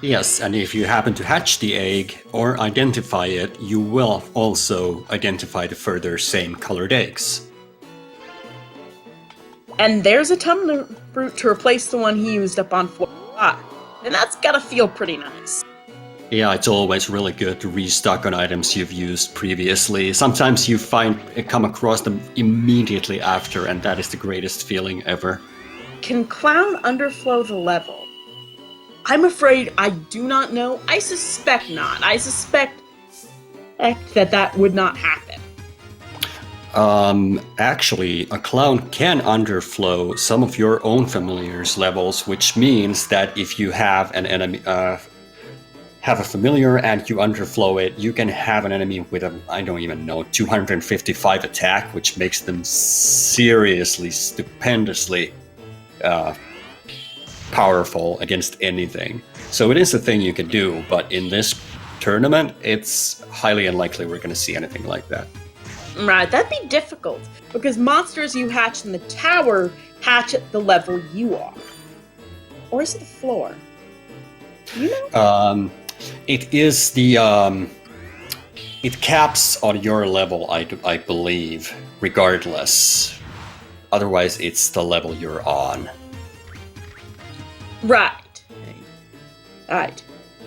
Yes, and if you happen to hatch the egg or identify it, you will also identify the further same colored eggs. And there's a tumbler fruit to replace the one he used up on floor 5, and that's gotta feel pretty nice. Yeah, it's always really good to restock on items you've used previously. Sometimes you come across them immediately after, and that is the greatest feeling ever. Can Clown underflow the level? I'm afraid I do not know. I suspect not. I suspect that would not happen. Actually, a clown can underflow some of your own familiars' levels, which means that if you have an enemy, have a familiar and you underflow it, you can have an enemy with a, I don't even know, 255 attack, which makes them seriously, stupendously powerful against anything. So it is a thing you can do, but in this tournament, it's highly unlikely we're going to see anything like that. Right, that'd be difficult, because monsters you hatch in the tower hatch at the level you are. Or is it the floor? Do you know? It is the, it caps on your level, I believe, regardless. Otherwise, it's the level you're on. Right.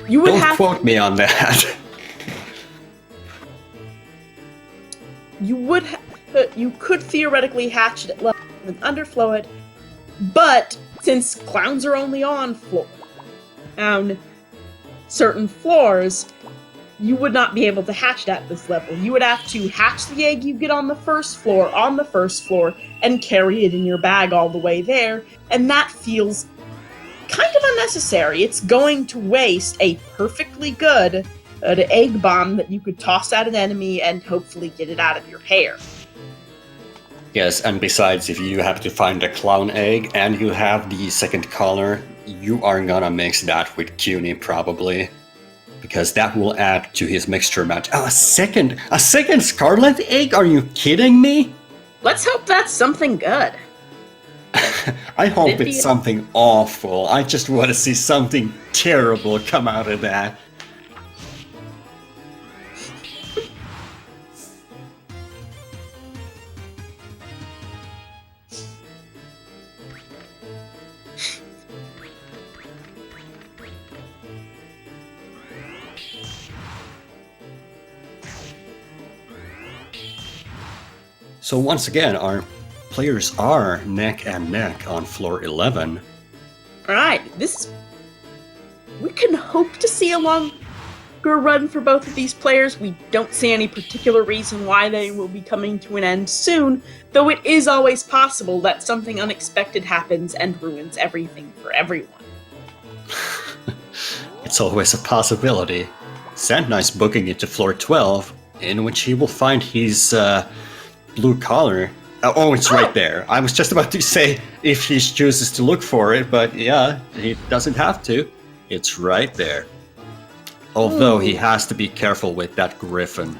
You would Don't quote me on that. you could theoretically hatch it at level and underflow it, but since clowns are only on certain floors, you would not be able to hatch it at this level. You would have to hatch the egg you get on the first floor, and carry it in your bag all the way there, and that feels kind of unnecessary. It's going to waste a perfectly good egg bomb that you could toss at an enemy and hopefully get it out of your hair. Yes, and besides, if you have to find a clown egg and you have the second color, you are gonna mix that with CUNY probably. Because that will add to his mixture match. Oh, a second scarlet egg? Are you kidding me? Let's hope that's something good. I hope it's something awful. I just want to see something terrible come out of that. So once again, our players are neck and neck on floor 11. Alright, we can hope to see a longer run for both of these players. We don't see any particular reason why they will be coming to an end soon, though it is always possible that something unexpected happens and ruins everything for everyone. It's always a possibility. Sand Knight's booking it to floor 12, in which he will find his blue collar. Oh, it's right there. I was just about to say if he chooses to look for it, but yeah, he doesn't have to. It's right there. Although he has to be careful with that griffin.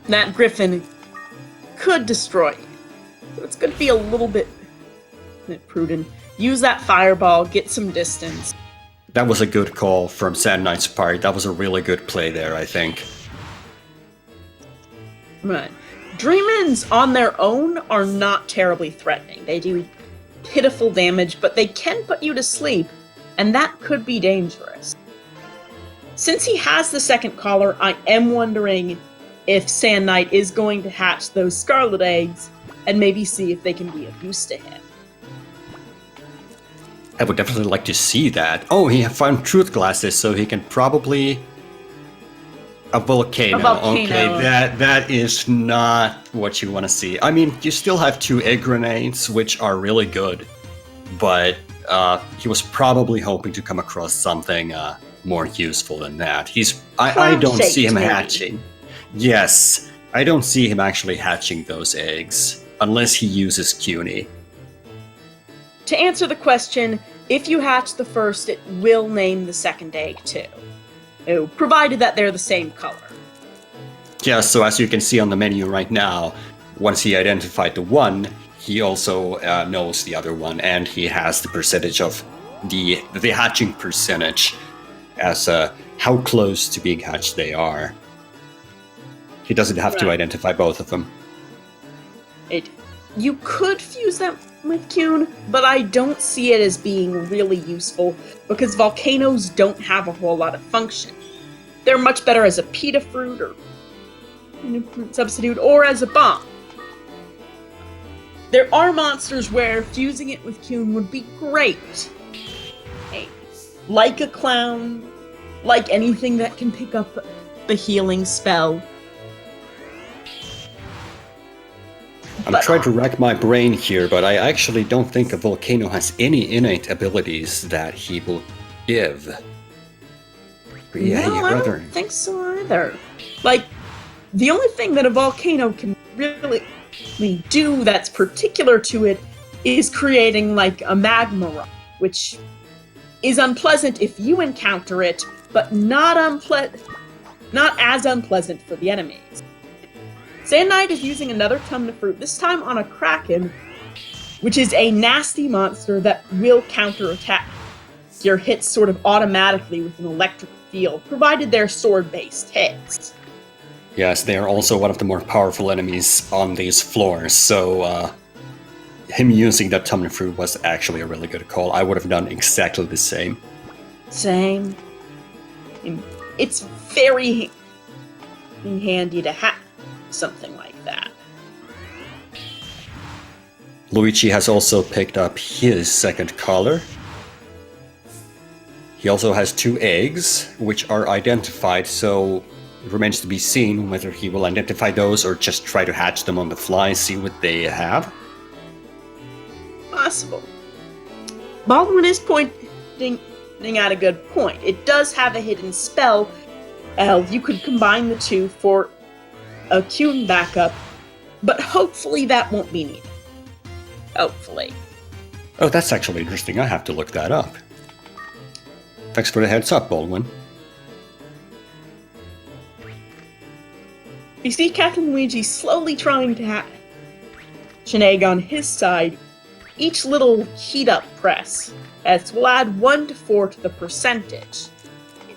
That griffin could destroy you. So it's going to be a little bit prudent. Use that fireball, get some distance. That was a good call from Sand Knight's part. That was a really good play there, I think. Right. Dreamins on their own are not terribly threatening. They do pitiful damage, but they can put you to sleep, and that could be dangerous. Since he has the second collar, I am wondering if Sand Knight is going to hatch those scarlet eggs and maybe see if they can be of use to him. I would definitely like to see that. Oh, he found truth glasses, so he can probably... A volcano. Okay, that is not what you want to see. I mean, you still have 2 egg grenades, which are really good, but he was probably hoping to come across something more useful than that. I don't see him hatching. Yes, I don't see him actually hatching those eggs, unless he uses CUNY. To answer the question, if you hatch the first, it will name the second egg too. Provided that they're the same color. Yeah, so as you can see on the menu right now, once he identified the one, he also knows the other one, and he has the percentage of the hatching percentage as how close to being hatched they are. He doesn't have to identify both of them. You could fuse them with Cune, but I don't see it as being really useful because volcanoes don't have a whole lot of function. They're much better as a pita fruit or fruit substitute or as a bomb. There are monsters where fusing it with Cune would be great. Like a clown, like anything that can pick up the healing spell. I'm trying to rack my brain here, but I actually don't think a volcano has any innate abilities that he will give. No, I don't think so either. Like, the only thing that a volcano can really do that's particular to it is creating, like, a magma rock, which is unpleasant if you encounter it, but not as unpleasant for the enemies. Sand Knight is using another Tumna Fruit, this time on a Kraken, which is a nasty monster that will counterattack your hits sort of automatically with an electric field, provided they're sword-based hits. Yes, they are also one of the more powerful enemies on these floors, so him using that Tumna Fruit was actually a really good call. I would have done exactly the same. Same. It's very handy to something like that. Luigi has also picked up his second color. He also has 2 eggs, which are identified, so it remains to be seen whether he will identify those or just try to hatch them on the fly, see what they have. Possible. Baldwin is pointing out a good point. It does have a hidden spell. You could combine the two for a Kuhn backup, but hopefully that won't be needed. Hopefully. Oh, that's actually interesting. I have to look that up. Thanks for the heads up, Baldwin. You see Captain Luigi slowly trying to hatch an egg on his side. Each little heat-up press will add 1 to 4 to the percentage.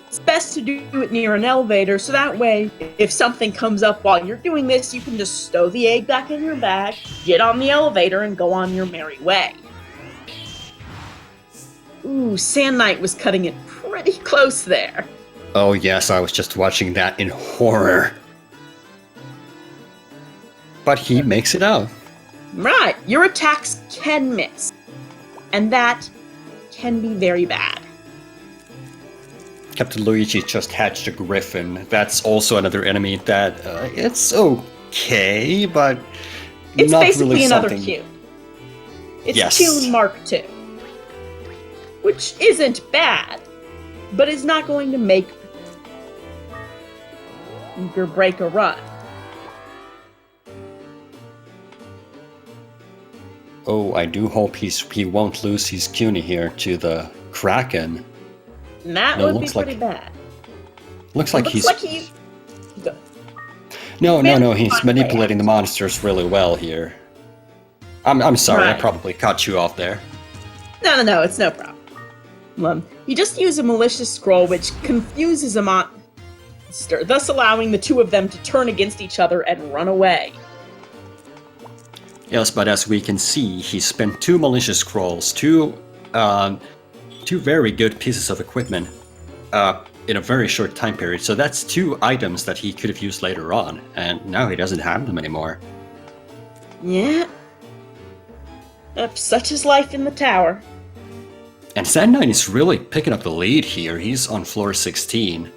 It's best to do it near an elevator, so that way, if something comes up while you're doing this, you can just stow the egg back in your bag, get on the elevator, and go on your merry way. Ooh, Sand Knight was cutting it pretty close there. Oh yes, I was just watching that in horror. But he makes it out. Right, your attacks can miss. And that can be very bad. Captain Luigi just hatched a griffin. That's also another enemy that, it's okay, but it's not basically really another something. Q. It's Yes. Q Mark II. Which isn't bad, but is not going to make or break a run. Oh, I do hope he won't lose his Cuny here to the Kraken. And that No, would be looks like- pretty bad. Looks like he's... Go. No, he's Fine, manipulating the monsters really well here. I'm sorry, I Right. probably cut you off there. No, it's no problem. You just use a malicious scroll which confuses a monster, thus allowing the two of them to turn against each other and run away. Yes, but as we can see, he spent 2 malicious scrolls, two very good pieces of equipment, in a very short time period. So that's 2 items that he could have used later on, and now he doesn't have them anymore. Yeah. Such is life in the tower. And Sand9 is really picking up the lead here. He's on floor 16.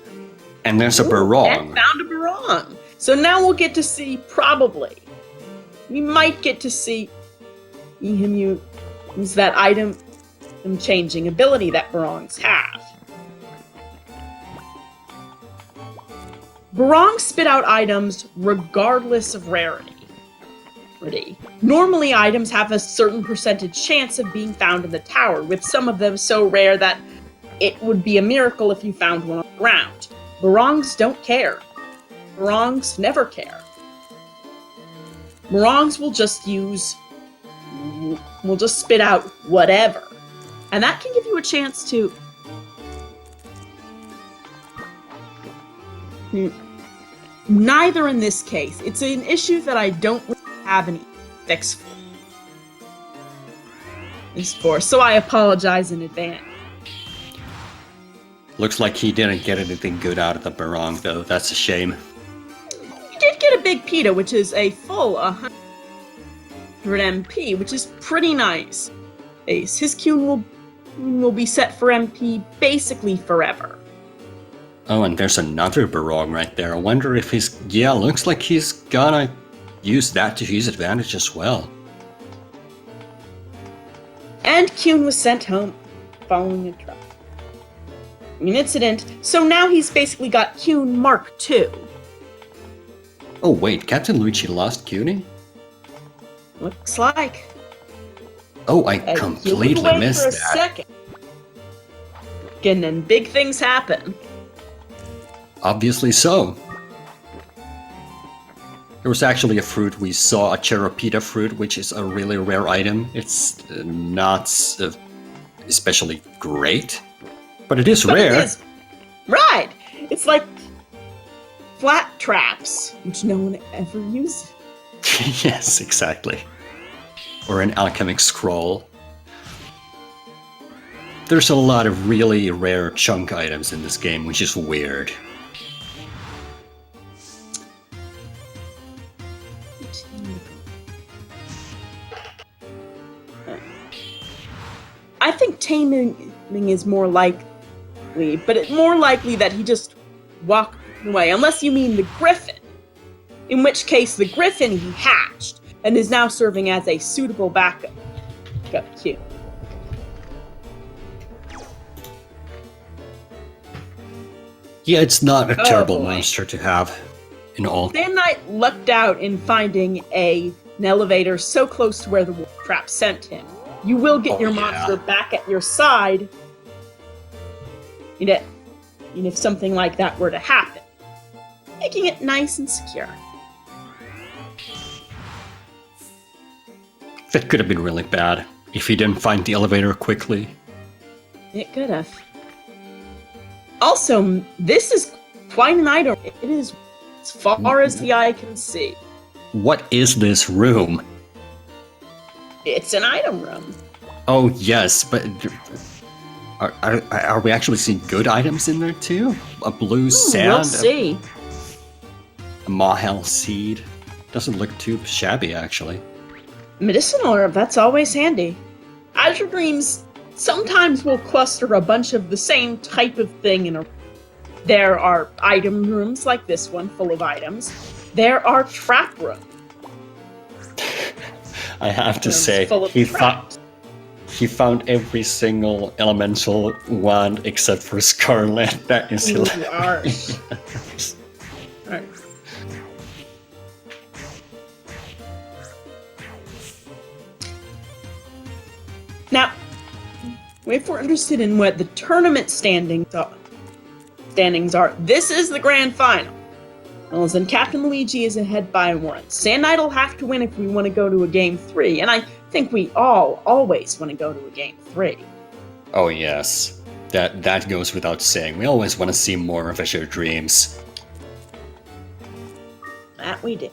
And there's a Barong. And found a Barong. So now we'll get to see, probably, we might get to see him use that item changing ability that Barongs have. Barongs spit out items regardless of rarity. Normally, items have a certain percentage chance of being found in the tower, with some of them so rare that it would be a miracle if you found one on the ground. Barongs don't care. Barongs never care. Barongs will just spit out whatever. And that can give you a chance to... Neither in this case. It's an issue that I don't really have any fix for, so I apologize in advance. Looks like he didn't get anything good out of the Barong, though. That's a shame. He did get a big PETA, which is a full 100 MP, which is pretty nice. His Q will be set for MP basically forever. Oh, and there's another Barong right there. I wonder if he's... Yeah, looks like he's gonna use that to his advantage as well. And Kuhn was sent home following an incident, so now he's basically got Kuhn Mark II. Oh wait, Captain Luigi lost Cuny? Looks like. Oh, I You completely wait missed for a that. second. And then big things happen. Obviously so. There was actually a fruit we saw, a Cheropita fruit, which is a really rare item. It's not especially great, but it is But rare. it is. Right! It's like flat traps, which no one ever uses. Yes, exactly. Or an alchemic scroll. There's a lot of really rare chunk items in this game, which is weird. I think taming is more likely, but it's more likely that he just walked away, unless you mean the griffin. In which case, the griffin he hatched and is now serving as a suitable backup too. Yeah, it's not a terrible monster to have in all. Sand Knight lucked out in finding an elevator so close to where the wolf trap sent him. You will get your monster back at your side, if something like that were to happen, making it nice and secure. That could have been really bad if he didn't find the elevator quickly. It could have. Also, this is quite an item. It is as far as the eye can see. What is this room? It's an item room. Oh, yes, but are we actually seeing good items in there too? A blue sand? We'll see. A Mahel seed? Doesn't look too shabby, actually. Medicinal herb, that's always handy. Azure Dreams sometimes will cluster a bunch of the same type of thing in a... There are item rooms like this one, full of items. There are trap rooms. I have to say, he found every single elemental one except for Scarlet. That is hilarious. Right. Now, if we're interested in what the tournament standings are, this is the grand final. Well, then Captain Luigi is ahead by 1. Sand Knight will have to win if we want to go to a game 3, and I think we all always want to go to a game 3. Oh yes, that goes without saying. We always want to see more of Azure Dreams. That we did.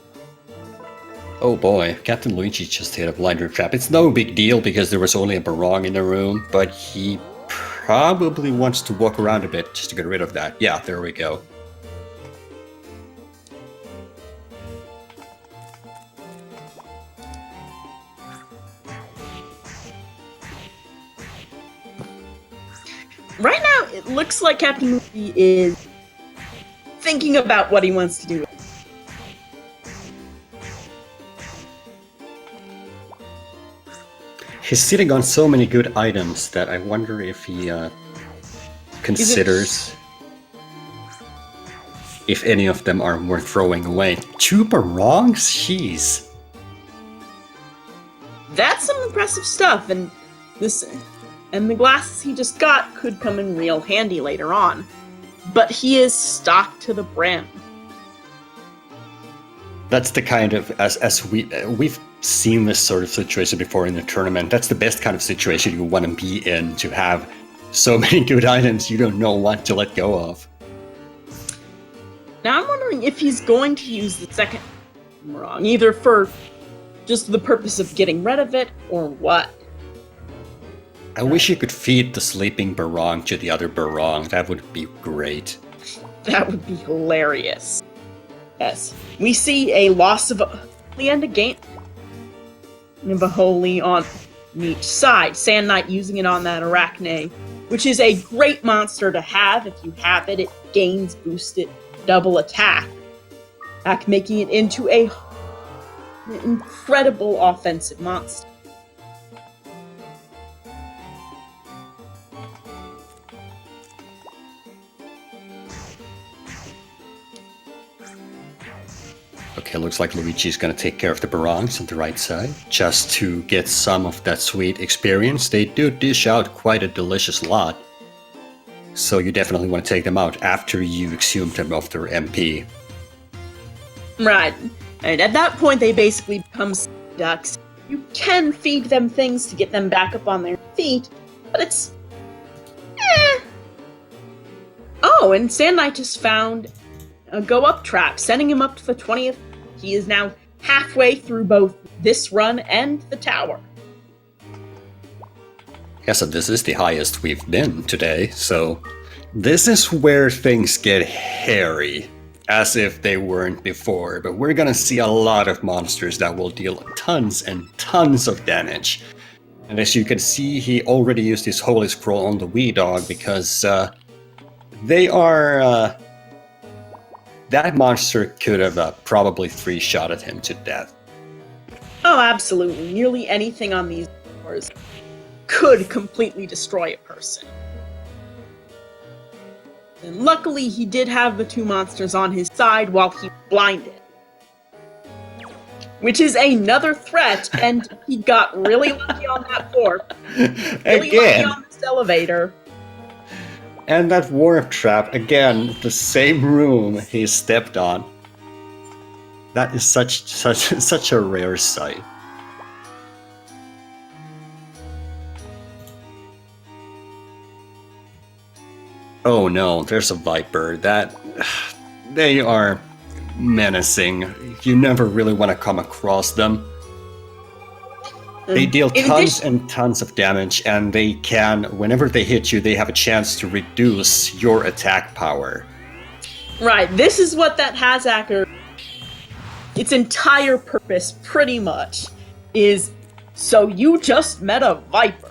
Oh boy, Captain Luigi just hit a blinder trap. It's no big deal because there was only a barong in the room, but he probably wants to walk around a bit just to get rid of that. Yeah, there we go. Right now, it looks like Captain Luigi is thinking about what he wants to do. He's sitting on so many good items that I wonder if he considers if any of them are worth throwing away. 2 barongs? Jeez. That's some impressive stuff, and the glasses he just got could come in real handy later on. But he is stocked to the brim. That's the kind of, as we've seen this sort of situation before in the tournament. That's the best kind of situation you want to be in, to have so many good items you don't know what to let go of. Now I'm wondering if he's going to use the second barong, either for just the purpose of getting rid of it, or what. I wish you could feed the sleeping barong to the other barong. That would be great. That would be hilarious. Yes. We see a loss of and a gain of a holy on each side. Sand Knight using it on that Arachne, which is a great monster to have. If you have it, it gains boosted double attack, making it into an incredible offensive monster. Okay, looks like Luigi's gonna take care of the barongs on the right side, just to get some of that sweet experience. They do dish out quite a delicious lot, so you definitely want to take them out after you exhume them of their MP. Right. And at that point, they basically become ducks. You can feed them things to get them back up on their feet, but it's... Oh, and Sand Knight just found a go-up trap, sending him up to the 20th. He is now halfway through both this run and the tower. Yeah, so this is the highest we've been today, so this is where things get hairy as if they weren't before, but we're gonna see a lot of monsters that will deal tons and tons of damage. And as you can see, he already used his Holy Scroll on the Wee Dog because they are... that monster could have probably three-shotted him to death. Oh, absolutely. Nearly anything on these floors could completely destroy a person. And luckily, he did have the two monsters on his side while he was blinded. Which is another threat, and he got really lucky on that floor. Really Again! lucky on this elevator. And that warp trap, again, the same room he stepped on. That is such a rare sight. Oh no, there's a Viper. They are menacing. You never really want to come across them. They deal tons and tons of damage, and they can, whenever they hit you, they have a chance to reduce your attack power. Right, this is what that Hazacker, its entire purpose, pretty much, is so you just met a Viper.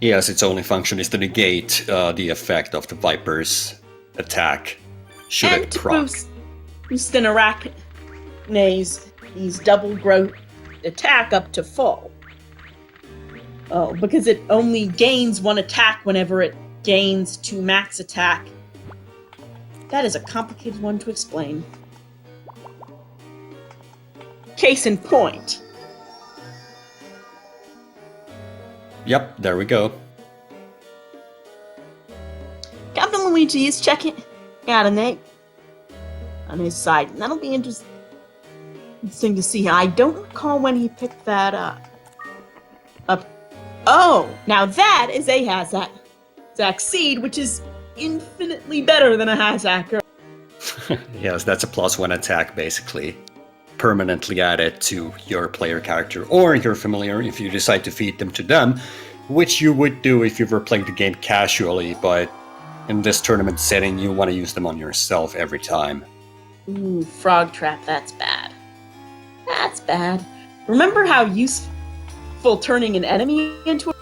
Yes, its only function is to negate the effect of the Viper's attack, should and it to proc. boost an Arachne's double growth attack up to full. Oh, because it only gains one attack whenever it gains 2 max attack. That is a complicated one to explain. Case in point. Yep, there we go. Captain Luigi is checking out a name on his side, and that'll be interesting to see. I don't recall when he picked that up. Oh, now that is a Hazak Seed, which is infinitely better than a Hazacker. Yes, that's a +1 attack, basically. Permanently added to your player character or your familiar if you decide to feed them to them, which you would do if you were playing the game casually, but in this tournament setting, you want to use them on yourself every time. Ooh, Frog Trap, that's bad. That's bad. Remember how useful turning an enemy into a...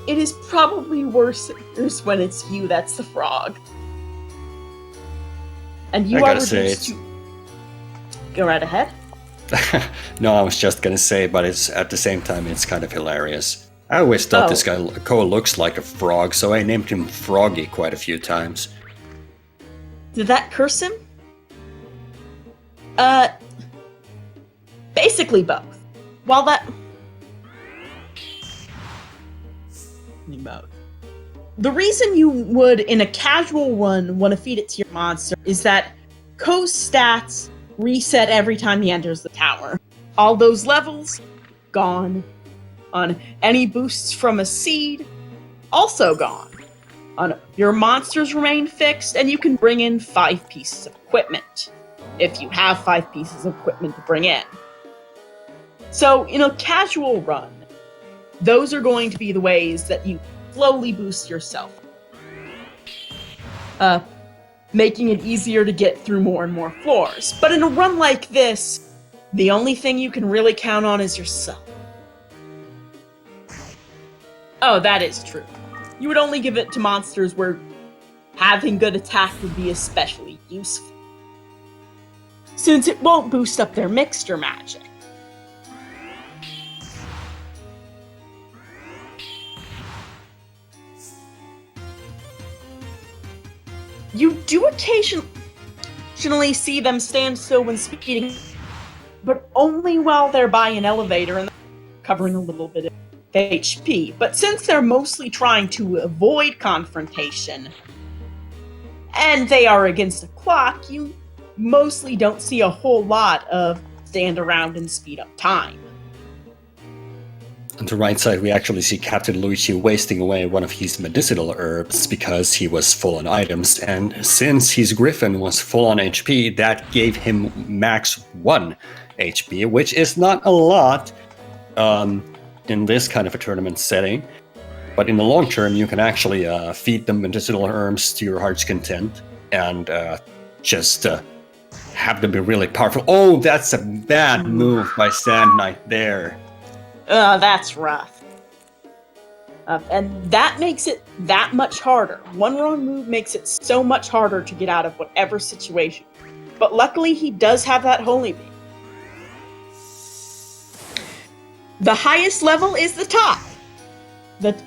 It is probably worse when it's you that's the frog. And you are reduced to... Go right ahead. No, I was just gonna say, but it's at the same time, it's kind of hilarious. I always thought this guy looks like a frog, so I named him Froggy quite a few times. Did that curse him? Basically both. While that... Both. The reason you would, in a casual run, want to feed it to your monster is that Ko's stats reset every time he enters the tower. All those levels, gone. On any boosts from a seed, also gone. On your monsters remain fixed, and you can bring in 5 pieces of equipment, if you have 5 pieces of equipment to bring in. So, in a casual run, those are going to be the ways that you slowly boost yourself. Making it easier to get through more and more floors. But in a run like this, the only thing you can really count on is yourself. Oh, that is true. You would only give it to monsters where having good attack would be especially useful, since it won't boost up their mixture magic. You do occasionally see them stand still when speeding, but only while they're by an elevator and covering a little bit of HP. But since they're mostly trying to avoid confrontation, and they are against a clock, you mostly don't see a whole lot of stand around and speed up time. On the right side, we actually see Captain Luigi wasting away one of his medicinal herbs because he was full on items, and since his Griffin was full on HP, that gave him max 1 HP, which is not a lot in this kind of a tournament setting, But in the long term, you can actually feed them medicinal herbs to your heart's content and just have them be really powerful. Oh, that's a bad move by Sand Knight there. That's rough. And that makes it that much harder. One wrong move makes it so much harder to get out of whatever situation. But luckily, he does have that Holy Beam. The highest level is the top.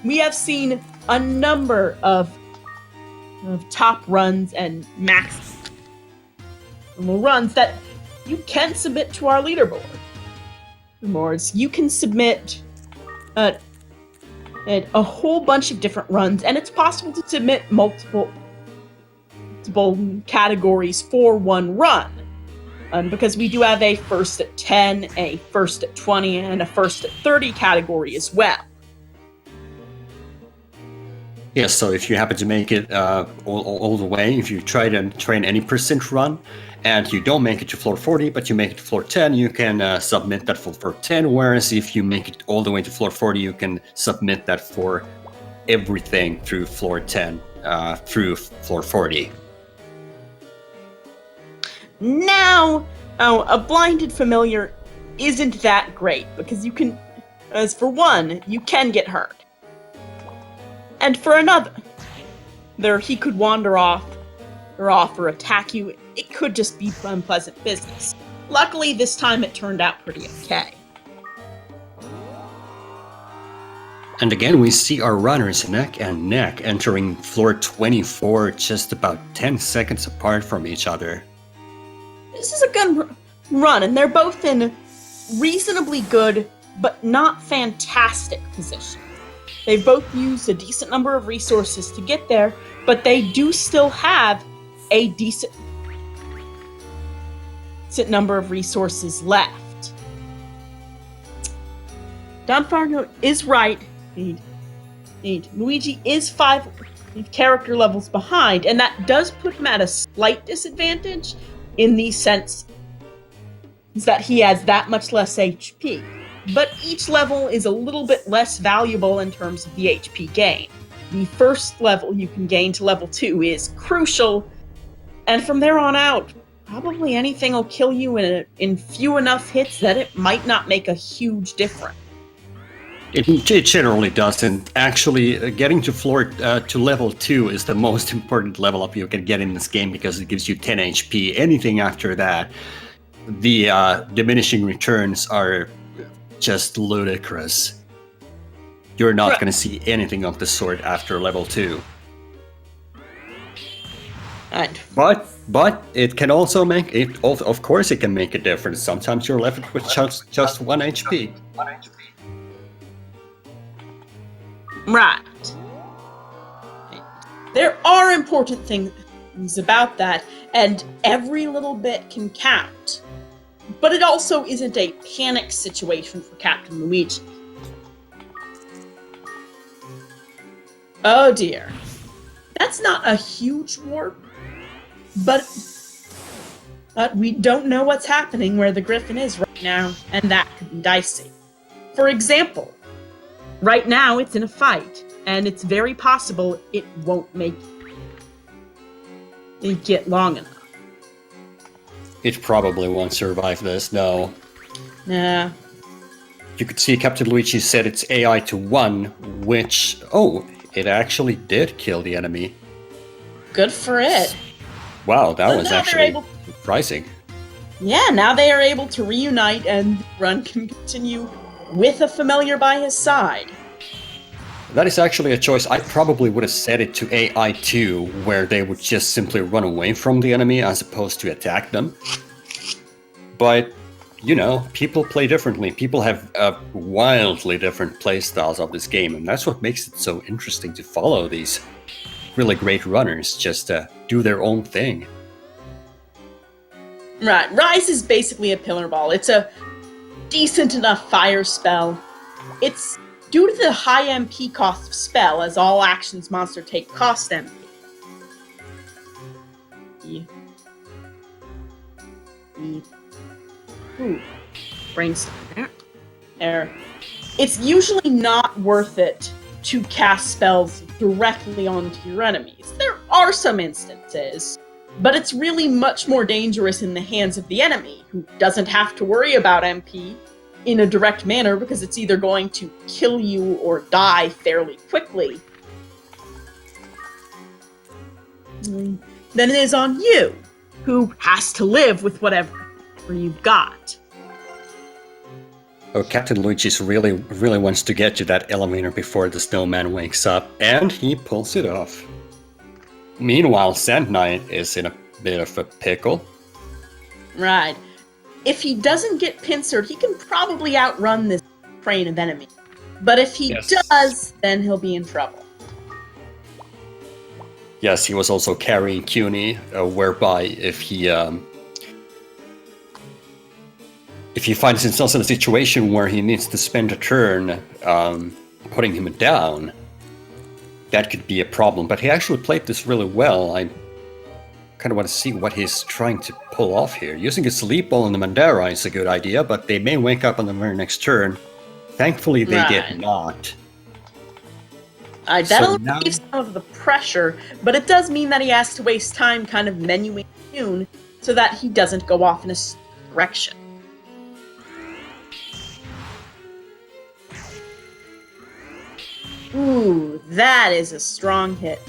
We have seen a number of top runs and max runs that you can submit to our leaderboard. You can submit a whole bunch of different runs, and it's possible to submit multiple categories for one run. Because we do have a first at 10, a first at 20, and a first at 30 category as well. Yes, so if you happen to make it all the way, if you try to train any percent run, and you don't make it to floor 40, but you make it to floor 10, you can submit that for floor 10, whereas if you make it all the way to floor 40, you can submit that for everything through floor 10, through floor 40. Now, a blinded familiar isn't that great, because you can, as for one, you can get hurt. And for another, he could wander off or attack you. It could just be unpleasant business. Luckily, this time it turned out pretty okay. And again, we see our runners neck and neck entering floor 24, just about 10 seconds apart from each other. This is a good run, and they're both in reasonably good, but not fantastic position. They've both used a decent number of resources to get there, but they do still have a decent number of resources left. Don Fargo is right. Luigi is 5 character levels behind, and that does put him at a slight disadvantage in the sense that he has that much less HP. But each level is a little bit less valuable in terms of the HP gain. The first level you can gain to level 2 is crucial, and from there on out, probably anything will kill you in few enough hits that it might not make a huge difference. It generally doesn't. Actually, getting to level 2 is the most important level up you can get in this game because it gives you 10 HP. Anything after that, the diminishing returns are just ludicrous. You're not going to see anything of the sort after level 2. But it can also make it. Of course, it can make a difference. Sometimes you're left with just 1 HP. Right. There are important things about that, and every little bit can count. But it also isn't a panic situation for Captain Luigi. Oh dear. That's not a huge warp, but we don't know what's happening where the Griffin is right now, and that could be dicey. For example, right now it's in a fight, and it's very possible it won't make it get long enough. It probably won't survive this, no. Nah. You could see Captain Luigi set its AI to 1, which, it actually did kill the enemy. Good for it. Wow, that was actually surprising. Yeah, now they are able to reunite and run can continue with a familiar by his side. That is actually a choice. I probably would have set it to AI 2, where they would just simply run away from the enemy as opposed to attack them. But, people play differently. People have wildly different playstyles of this game, and that's what makes it so interesting to follow these really great runners just do their own thing. Right, Rise is basically a pillar ball. It's a decent enough fire spell. It's due to the high MP cost of spell, as all actions monster take cost MP. Brainstorm there. It's usually not worth it to cast spells directly onto your enemies. There are some instances, but it's really much more dangerous in the hands of the enemy, who doesn't have to worry about MP in a direct manner because it's either going to kill you or die fairly quickly, than it is on you, who has to live with whatever you've got. Oh, Captain Luigi's really wants to get to that elevator before the snowman wakes up, and he pulls it off. Meanwhile, Sand Knight is in a bit of a pickle. Right. If he doesn't get pincered, he can probably outrun this train of enemies. But if he does, then he'll be in trouble. Yes, he was also carrying CUNY, whereby if he finds himself in a situation where he needs to spend a turn putting him down, that could be a problem. But he actually played this really well. I kind of want to see what he's trying to pull off here. Using a sleep ball on the Mandara is a good idea, but they may wake up on the very next turn. Thankfully, they did not. That'll relieve some of the pressure, but it does mean that he has to waste time kind of menuing tune so that he doesn't go off in a direction. Ooh, that is a strong hit.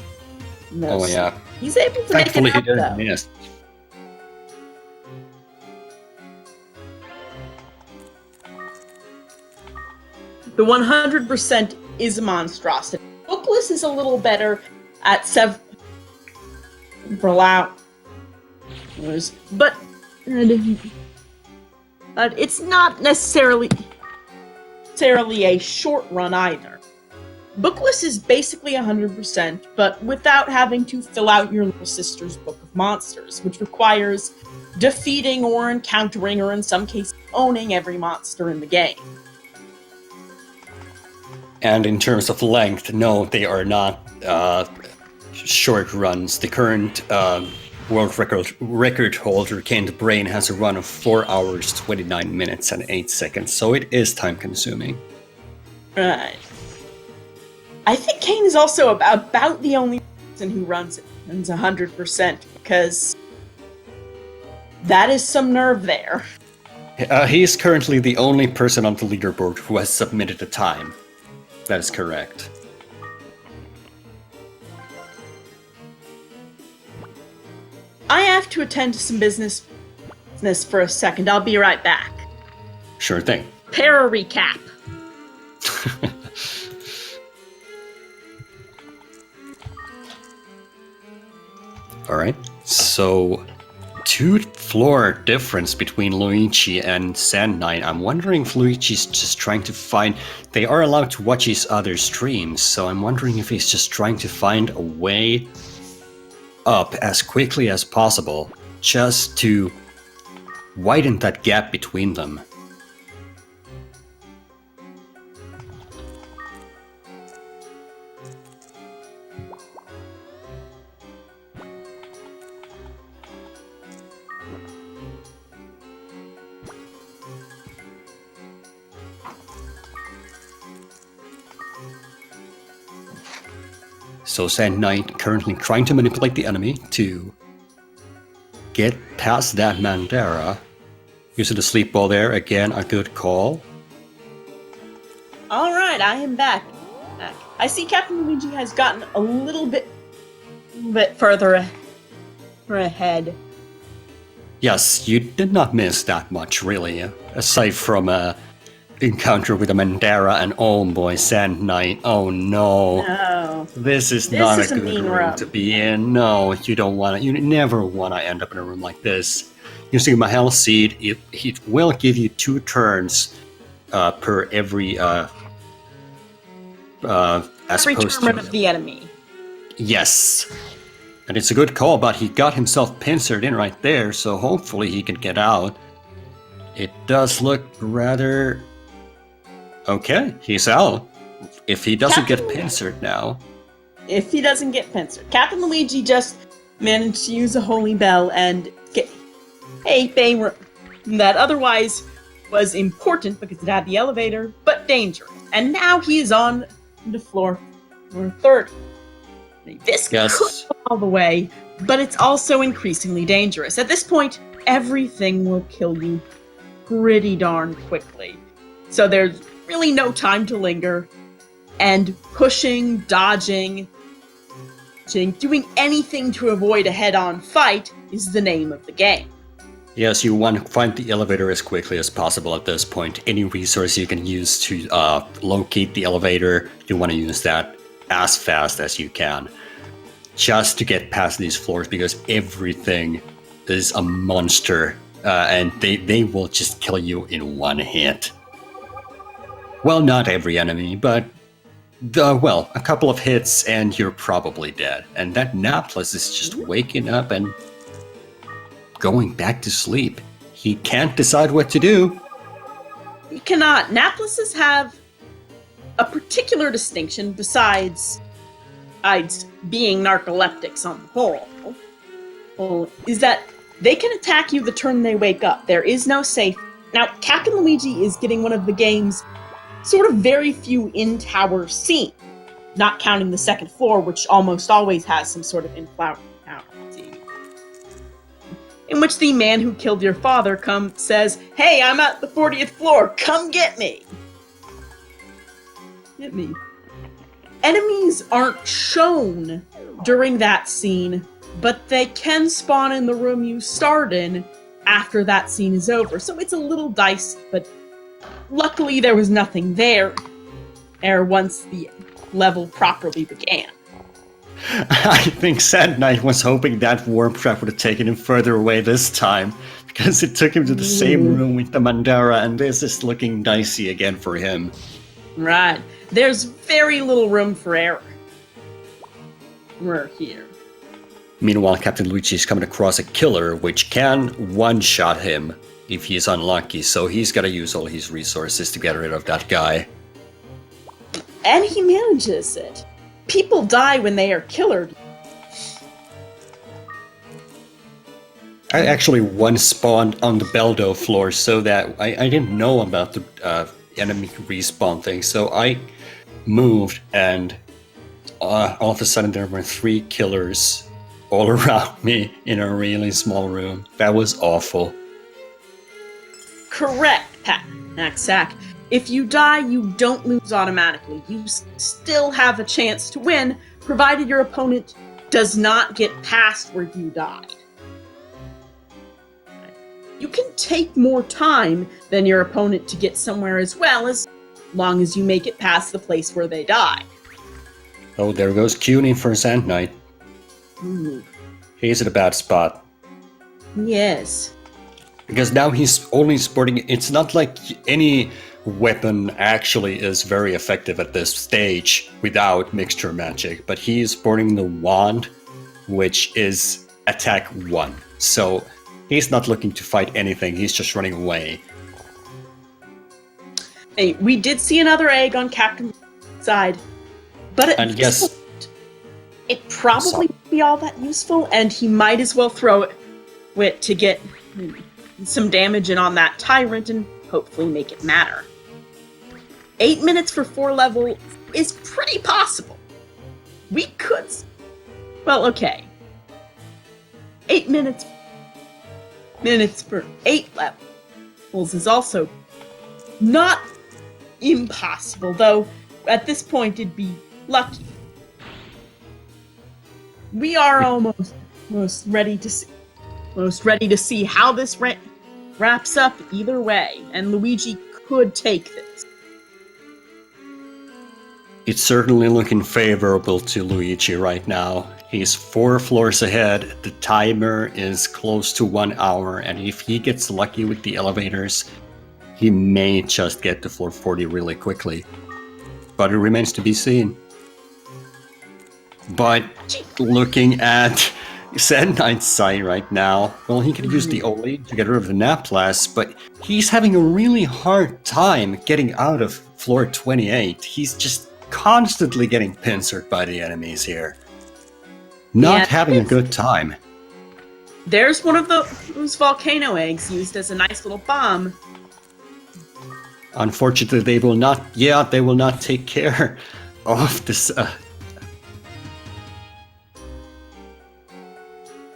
No, oh yeah. He's able to Thankfully, make it up, though. He didn't miss. The 100% is a monstrosity. Hopeless is a little better at several out, but it's not necessarily a short run either. Bookless is basically 100%, but without having to fill out your little sister's book of monsters, which requires defeating or encountering, or in some cases owning every monster in the game. And in terms of length, no, they are not short runs. The current world record holder, Kent Brain, has a run of 4 hours, 29 minutes, and 8 seconds, so it is time-consuming. Right. I think Kane is also about the only person who runs it, runs 100%, because that is some nerve there. He is currently the only person on the leaderboard who has submitted a time. That is correct. I have to attend to some business for a second. I'll be right back. Sure thing. Para recap. Alright, so 2-floor difference between Luigi and Sand Knight. I'm wondering if Luigi's just trying to find... They are allowed to watch each other's streams, so I'm wondering if he's just trying to find a way up as quickly as possible, just to widen that gap between them. So Sand Knight currently trying to manipulate the enemy to get past that Mandara. Using the sleep ball there, again, a good call. Alright, I am back. I see Captain Luigi has gotten a little bit further ahead. Yes, you did not miss that much, really. Aside from a encounter with a Mandara and oh boy, Sand Knight. Oh no. No. This is not a good room to be in. No, you don't want to. You never want to end up in a room like this. Using my health seed, it will give you 2 turns per every as opposed turn of the enemy. Yes. And it's a good call, but he got himself pincered in right there, so hopefully he can get out. It does look rather... Okay, he's out. If he doesn't get pincered now. If he doesn't get pincered. Captain Luigi just managed to use a holy bell and get a thing that otherwise was important because it had the elevator, but dangerous. And now he is on the floor or 30. This Yes. could go all the way, but it's also increasingly dangerous. At this point, everything will kill you pretty darn quickly. So there's really no time to linger. And pushing, dodging, doing anything to avoid a head-on fight is the name of the game. Yes, you want to find the elevator as quickly as possible at this point. Any resource you can use to locate the elevator, you want to use that as fast as you can. Just to get past these floors, because everything is a monster, and they will just kill you in one hit. Well, not every enemy, but a couple of hits and you're probably dead. And that Naplus is just waking up and going back to sleep. He can't decide what to do. You cannot. Napluses have a particular distinction besides being narcoleptics on the whole, is that they can attack you the turn they wake up. There is no safe. Now, Captain Luigi is getting one of the game's sort of very few in-tower scenes, not counting the second floor, which almost always has some sort of in-tower scene, in which the man who killed your father says, "Hey, I'm at the 40th floor, come get me!" Get me. Enemies aren't shown during that scene, but they can spawn in the room you start in after that scene is over. So it's a little dicey, but luckily there was nothing there once the level properly began. I think Sad Knight was hoping that warp trap would have taken him further away this time, because it took him to the same room with the Mandara, and this is looking dicey again for him. Right. There's very little room for error. We're here. Meanwhile, Captain Luigi is coming across a killer, which can one-shot him if he's unlucky, so he's got to use all his resources to get rid of that guy. And he manages it. People die when they are killered. I actually one-spawned on the Beldo floor, so that I didn't know about the enemy respawn thing, so I moved, and all of a sudden there were 3 killers all around me in a really small room. That was awful. Correct, Pat Knapsack. If you die, you don't lose automatically. You still have a chance to win, provided your opponent does not get past where you died. You can take more time than your opponent to get somewhere as well, as long as you make it past the place where they died. Oh, there goes tuning for Sand Knight. He's at a bad spot. Yes. Because now he's only sporting... It's not like any weapon actually is very effective at this stage without mixture magic, but he's sporting the wand, which is attack 1. So he's not looking to fight anything, he's just running away. Hey, we did see another egg on Captain's side, but it probably won't be all that useful, and he might as well throw it to get some damage in on that tyrant and hopefully make it matter. 8 minutes for 4 level is pretty possible. We could... Well, okay. 8 minutes for 8 levels is also not impossible, though at this point it'd be lucky. We are almost ready to see how this wraps up either way, and Luigi could take this. It's certainly looking favorable to Luigi right now. He's 4 floors ahead, the timer is close to 1 hour, and if he gets lucky with the elevators, he may just get to floor 40 really quickly. But it remains to be seen. But looking at Sand Knight's side right now, well, he could use the Oli to get rid of the Naplas, but he's having a really hard time getting out of floor 28. He's just constantly getting pincered by the enemies here. Not having a good time. There's one of those volcano eggs used as a nice little bomb. Unfortunately, they will not take care of this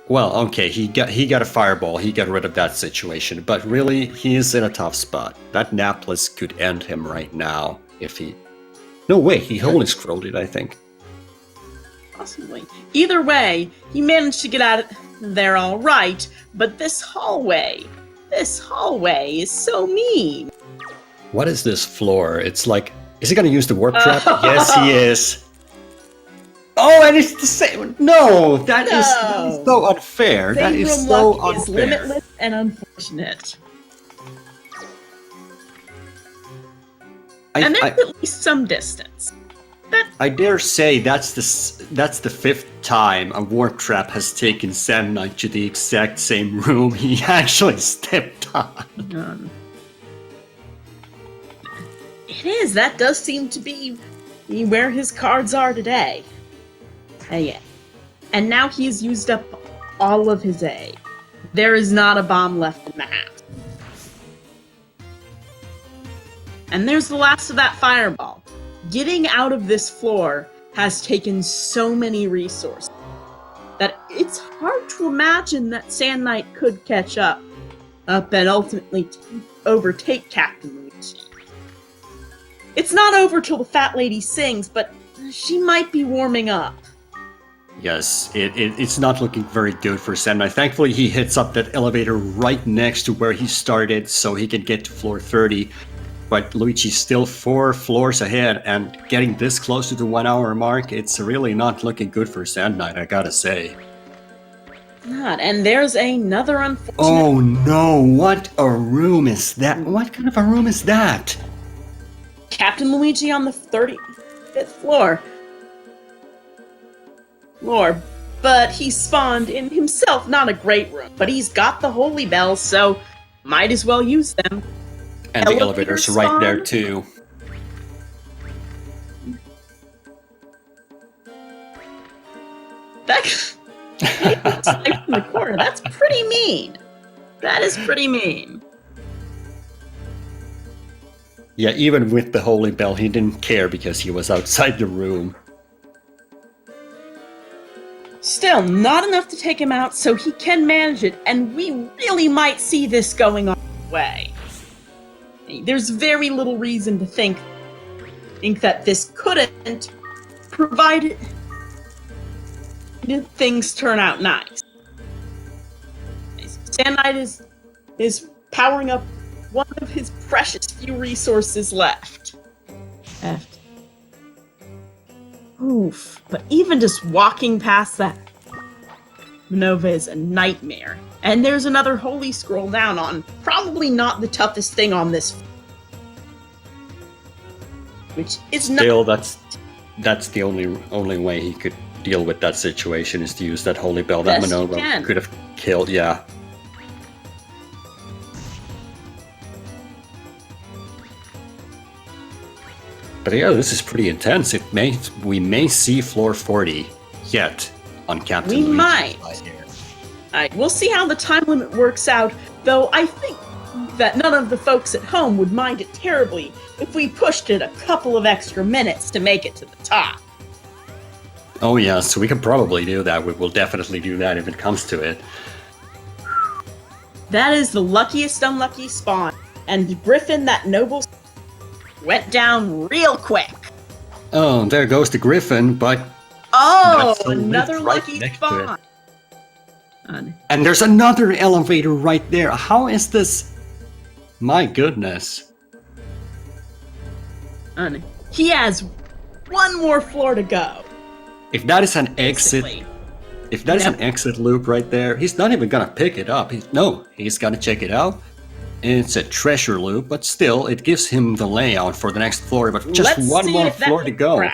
Well, okay, he got a fireball. He got rid of that situation. But really, he's in a tough spot. That Napless could end him right now if he. No way, he holy scrolled it, I think. Possibly. Either way, he managed to get out of there all right, but this hallway is so mean. What is this floor? It's like, is he gonna use the warp trap? Yes, he is. Oh, and it's the same. No, that is so unfair. That Save is room so luck unfair. is limitless and unfortunate. And there's at least some distance. I dare say that's the fifth time a warp trap has taken Sand Knight to the exact same room he actually stepped on. It is. That does seem to be where his cards are today. Yeah. And now he's used up all of his A. There is not a bomb left in the house. And there's the last of that fireball. Getting out of this floor has taken so many resources that it's hard to imagine that Sand Knight could catch up and ultimately overtake Captain Luigi. It's not over till the fat lady sings, but she might be warming up. Yes, it's not looking very good for Sand Knight. Thankfully, he hits up that elevator right next to where he started so he can get to floor 30. But Luigi's still 4 floors ahead, and getting this close to the 1 hour mark, it's really not looking good for Sand Knight, I gotta say. God, and there's another unfortunate... Oh no, what a room is that? What kind of a room is that? Captain Luigi on the 35th floor. But he spawned in himself not a great room, but he's got the holy bells, so might as well use them. And the elevator's right there too. That like from the corner. That's pretty mean. That is pretty mean. Yeah, even with the holy bell, he didn't care because he was outside the room. Still, not enough to take him out, so he can manage it, and we really might see this going on the way. There's very little reason to think that this couldn't, provided things turn out nice. Sand Knight is powering up one of his precious few resources left. Oof. But even just walking past that Nova is a nightmare. And there's another holy scroll down on probably not the toughest thing on this, which is still that's the only way he could deal with that situation is to use that holy bell that Manova could have killed. Yeah. But yeah, this is pretty intense. We may see floor 40 yet on Captain Luigi. We might. Alright, we'll see how the time limit works out, though I think that none of the folks at home would mind it terribly if we pushed it a couple of extra minutes to make it to the top. Oh yeah, so we can probably do that. We will definitely do that if it comes to it. That is the luckiest unlucky spawn, and Griffin, that noble, went down real quick. Oh, there goes the Griffin, but... Oh, another lucky spawn. And there's another elevator right there. How is this? My goodness. He has one more floor to go. If that is an exit, an exit loop right there, he's not even gonna pick it up. He's gonna check it out. It's a treasure loop, but still, it gives him the layout for the next floor. But just one more floor to go.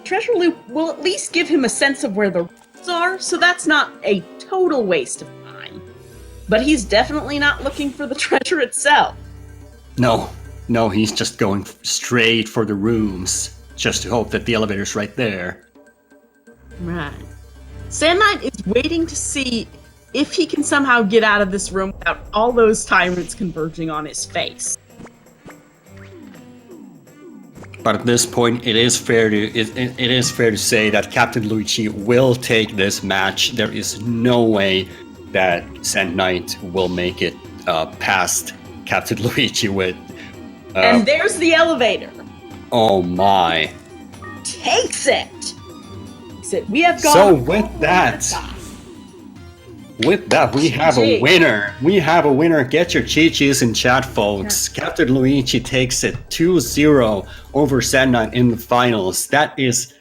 Treasure loop will at least give him a sense of where the roads are, so that's not a total waste of time. But he's definitely not looking for the treasure itself. No, he's just going straight for the rooms, just to hope that the elevator's right there. Right. Sand Knight is waiting to see if he can somehow get out of this room without all those tyrants converging on his face. But at this point, it is fair to say that Captain Luigi will take this match. There is no way that Sand Knight will make it past Captain Luigi with. And there's the elevator. Oh my! Takes it. We have gone. So with that, we have a winner. We have a winner. Get your chi-chis in chat, folks. Yeah. Captain Luigi takes it 2-0 over Sand Knight in the finals. That is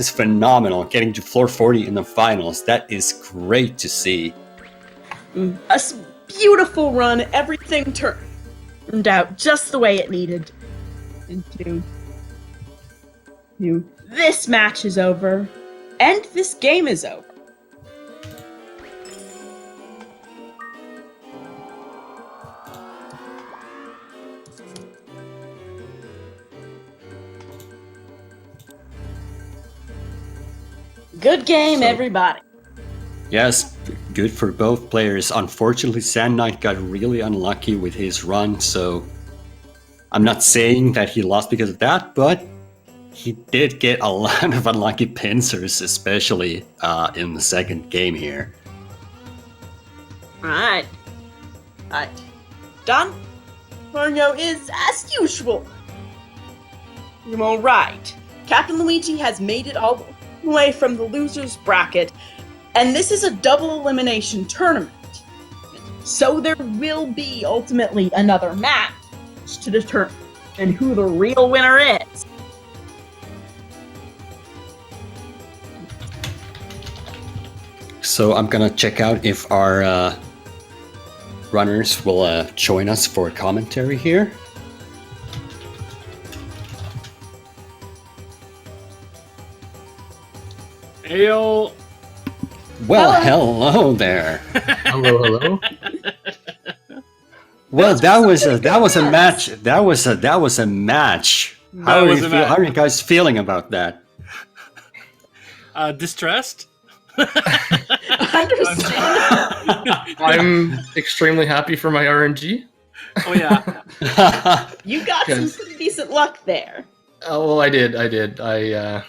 phenomenal. Getting to floor 40 in the finals. That is great to see. A beautiful run. Everything turned out just the way it needed. This match is over, and this game is over. Good game, everybody. Yes, good for both players. Unfortunately, Sand Knight got really unlucky with his run, so I'm not saying that he lost because of that, but he did get a lot of unlucky pincers, especially in the second game here. Alright. Don Mario is, as usual, all right. Captain Luigi has made it all the way from the loser's bracket, and this is a double elimination tournament. So there will be ultimately another match to determine who the real winner is. So I'm gonna check out if our runners will join us for commentary here. Heyo. Well, hello there. Hello. Well, that was a match. That was a match. How are you guys feeling about that? Distressed. I'm extremely happy for my RNG. Oh yeah. You got some pretty decent luck there. Oh, well, I did. I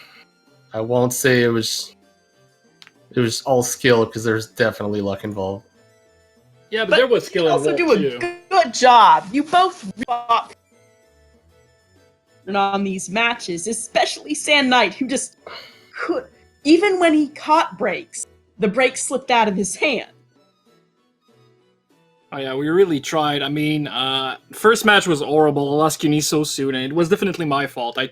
won't say it was all skill because there's definitely luck involved. Yeah, but there was skill involved too. Also do a good job. You both fought on these matches, especially Sand Knight, who just could. Even when he caught breaks, the break slipped out of his hand. Oh yeah, we really tried. I mean, first match was horrible. I lost Cuny so soon, and it was definitely my fault. I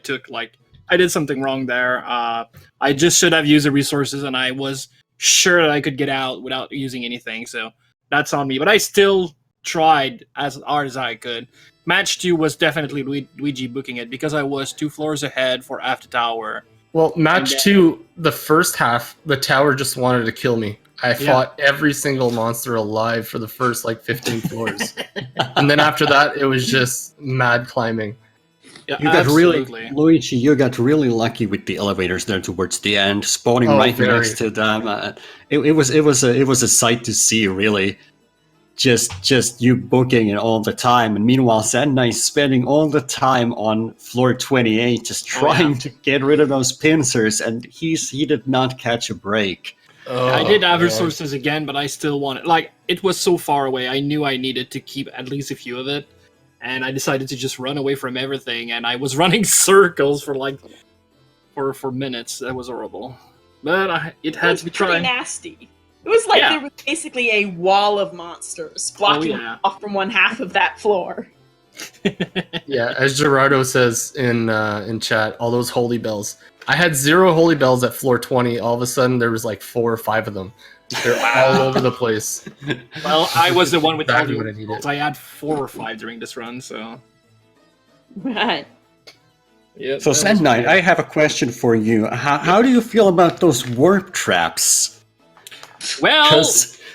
did something wrong there. I just should have used the resources, and I was sure that I could get out without using anything, so that's on me. But I still tried as hard as I could. Match 2 was definitely Luigi booking it, because I was 2 floors ahead for after tower. Well, match 2, the first half, the tower just wanted to kill me. I fought every single monster alive for the first 15 floors. And then after that, it was just mad climbing. Yeah, you got Luigi, you got really lucky with the elevators there towards the end, spawning right next to them. It was a sight to see, really. Just you booking it all the time, and meanwhile Sand Knight spending all the time on floor 28 just trying to get rid of those pincers, and he did not catch a break. I did have resources again, but I still wanted, it was so far away, I knew I needed to keep at least a few of it, and I decided to just run away from everything, and I was running circles for for minutes. That was horrible, but it had to be tried. Nasty. It was like there was basically a wall of monsters blocking off from one half of that floor. Yeah, as Gerardo says in chat, all those holy bells. I had 0 holy bells at floor 20. All of a sudden, there was 4 or 5 of them. They're all over the place. Well, I was the one with exactly all the bells. I had 4 or 5 during this run, so. Right. Yep, so Sand Knight, I have a question for you. How do you feel about those warp traps? Well,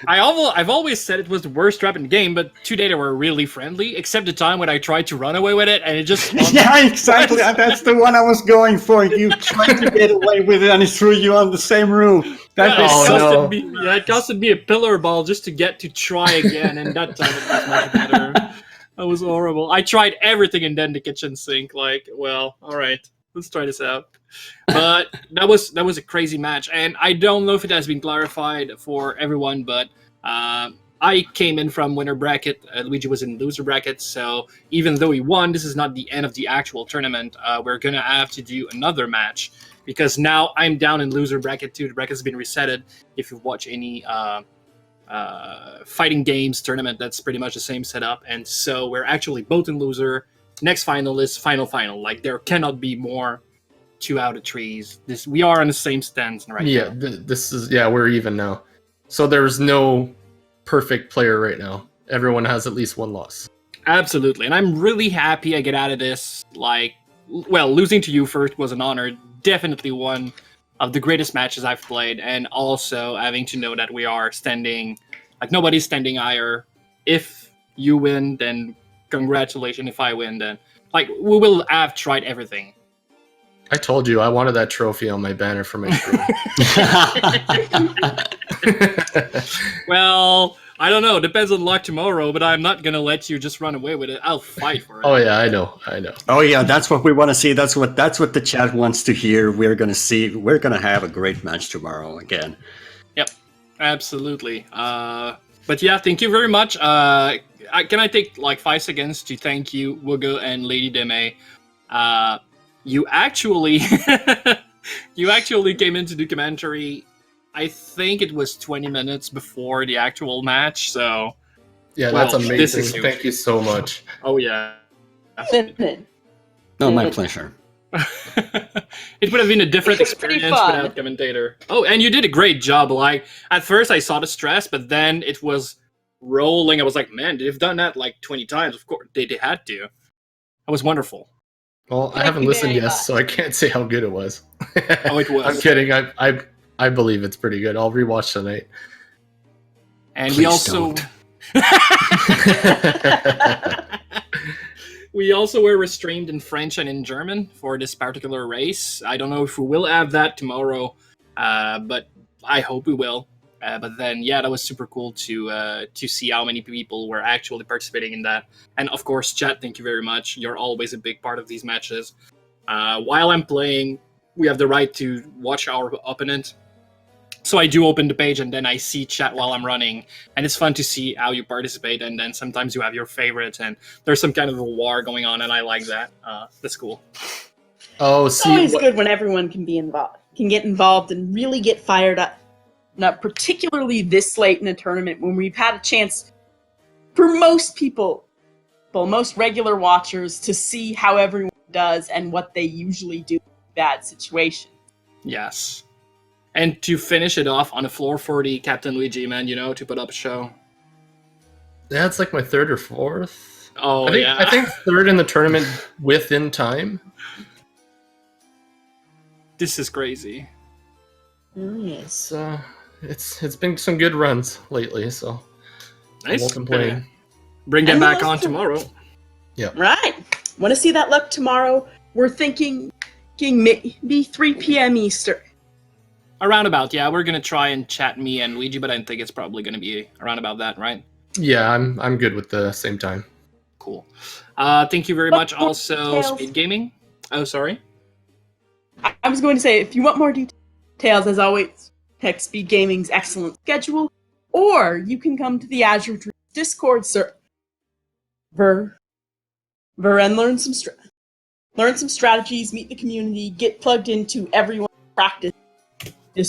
I've always said it was the worst trap in the game, but today they were really friendly, except the time when I tried to run away with it, and it just... Yeah, exactly, that's the one I was going for. You tried to get away with it, and it threw you on the same roof. It costed me a pillar ball just to get to try again, and that time it was much better. That was horrible. I tried everything and then the kitchen sink. Like, well, all right, let's try this out. But that was a crazy match, and I don't know if it has been clarified for everyone, but I came in from winner bracket. Luigi was in loser bracket, so even though he won, this is not the end of the actual tournament. We're gonna have to do another match because now I'm down in loser bracket too. The bracket's been resetted. If you watch any fighting games tournament, that's pretty much the same setup, and so we're actually both in loser. Next final is final. Like there cannot be more 2 out of 3s. We are on the same stance right now. This is we're even now. So there's no perfect player right now. Everyone has at least one loss. Absolutely, and I'm really happy I get out of this. Like, well, losing to you first was an honor. Definitely one of the greatest matches I've played, and also having to know that we are standing, like nobody's standing higher. If you win, then congratulations. If I win, then like we will have tried everything. I told you I wanted that trophy on my banner for my screen. Well, I don't know. Depends on luck tomorrow, but I'm not gonna let you just run away with it. I'll fight for it. Oh yeah, I know. Oh yeah, that's what we want to see. That's what the chat wants to hear. We're gonna see. We're gonna have a great match tomorrow again. Yep, absolutely. But yeah, thank you very much. Can I take like 5 seconds to thank you, Wooga and Lady Deme? You actually came into the commentary. I think it was 20 minutes before the actual match. So yeah, well, that's amazing. this is huge. Thank you so much. Oh yeah. No, my pleasure. It would have been a different It was pretty experience fun. without commentator. Oh, and you did a great job. Like at first I saw the stress, but then it was rolling. I was like, man, they've done that like 20 times. Of course, they had to. That was wonderful. Well, I Thank haven't you listened very yet, much. so I can't say how good it was. Oh, it was. I'm kidding. I believe it's pretty good. I'll rewatch tonight. And Please we also don't. we also were streamed in French and in German for this particular race. I don't know if we will have that tomorrow, but I hope we will. But then, yeah, that was super cool to see how many people were actually participating in that. And of course, chat, thank you very much. You're always a big part of these matches. While I'm playing, we have the right to watch our opponent. So I do open the page and then I see chat while I'm running, and it's fun to see how you participate. And then sometimes you have your favorites, and there's some kind of a war going on, and I like that. That's cool. Oh, It's see, always good when everyone can get involved and really get fired up. Now, particularly this late in a tournament when we've had a chance for most people, most regular watchers, to see how everyone does and what they usually do in bad situations. Yes. And to finish it off on a floor 40, Captain Luigi, man, to put up a show. that's like my third or fourth. Oh, I think third in the tournament within time. This is crazy. Yes. It's been some good runs lately, so Nice. I won't complain. Bring them And back those on two- tomorrow. Right. Want to see that luck tomorrow? We're thinking maybe 3 p.m. Eastern. Around about, yeah. We're going to try and chat me and Luigi, but I think it's probably going to be around about that, right? Yeah, I'm good with the same time. Cool. Thank you very much. Also, details? Speed Gaming. Oh, sorry. I was going to say, if you want more details, as always, check Speed Gaming's excellent schedule, or you can come to the Azure Discord server and learn some strategies, meet the community, get plugged into everyone's practice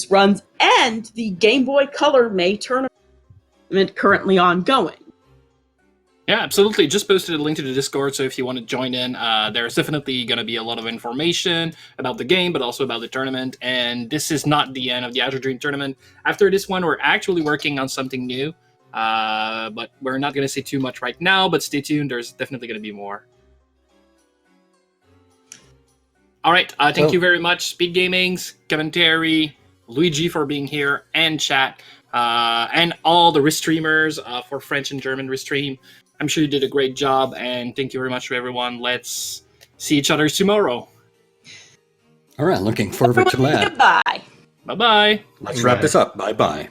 runs, and the Game Boy Color May tournament currently ongoing. Yeah, absolutely. Just posted a link to the Discord, so if you want to join in, there's definitely going to be a lot of information about the game, but also about the tournament. And this is not the end of the Azure Dream Tournament. After this one, we're actually working on something new, but we're not going to say too much right now, but stay tuned. There's definitely going to be more. All right, thank you very much, Speed Gaming's commentary, Luigi for being here, and chat, and all the restreamers for French and German restream. I'm sure you did a great job, and thank you very much to everyone. Let's see each other tomorrow. All right, looking forward to that. Goodbye. Bye-bye. Let's wrap this up. Bye-bye.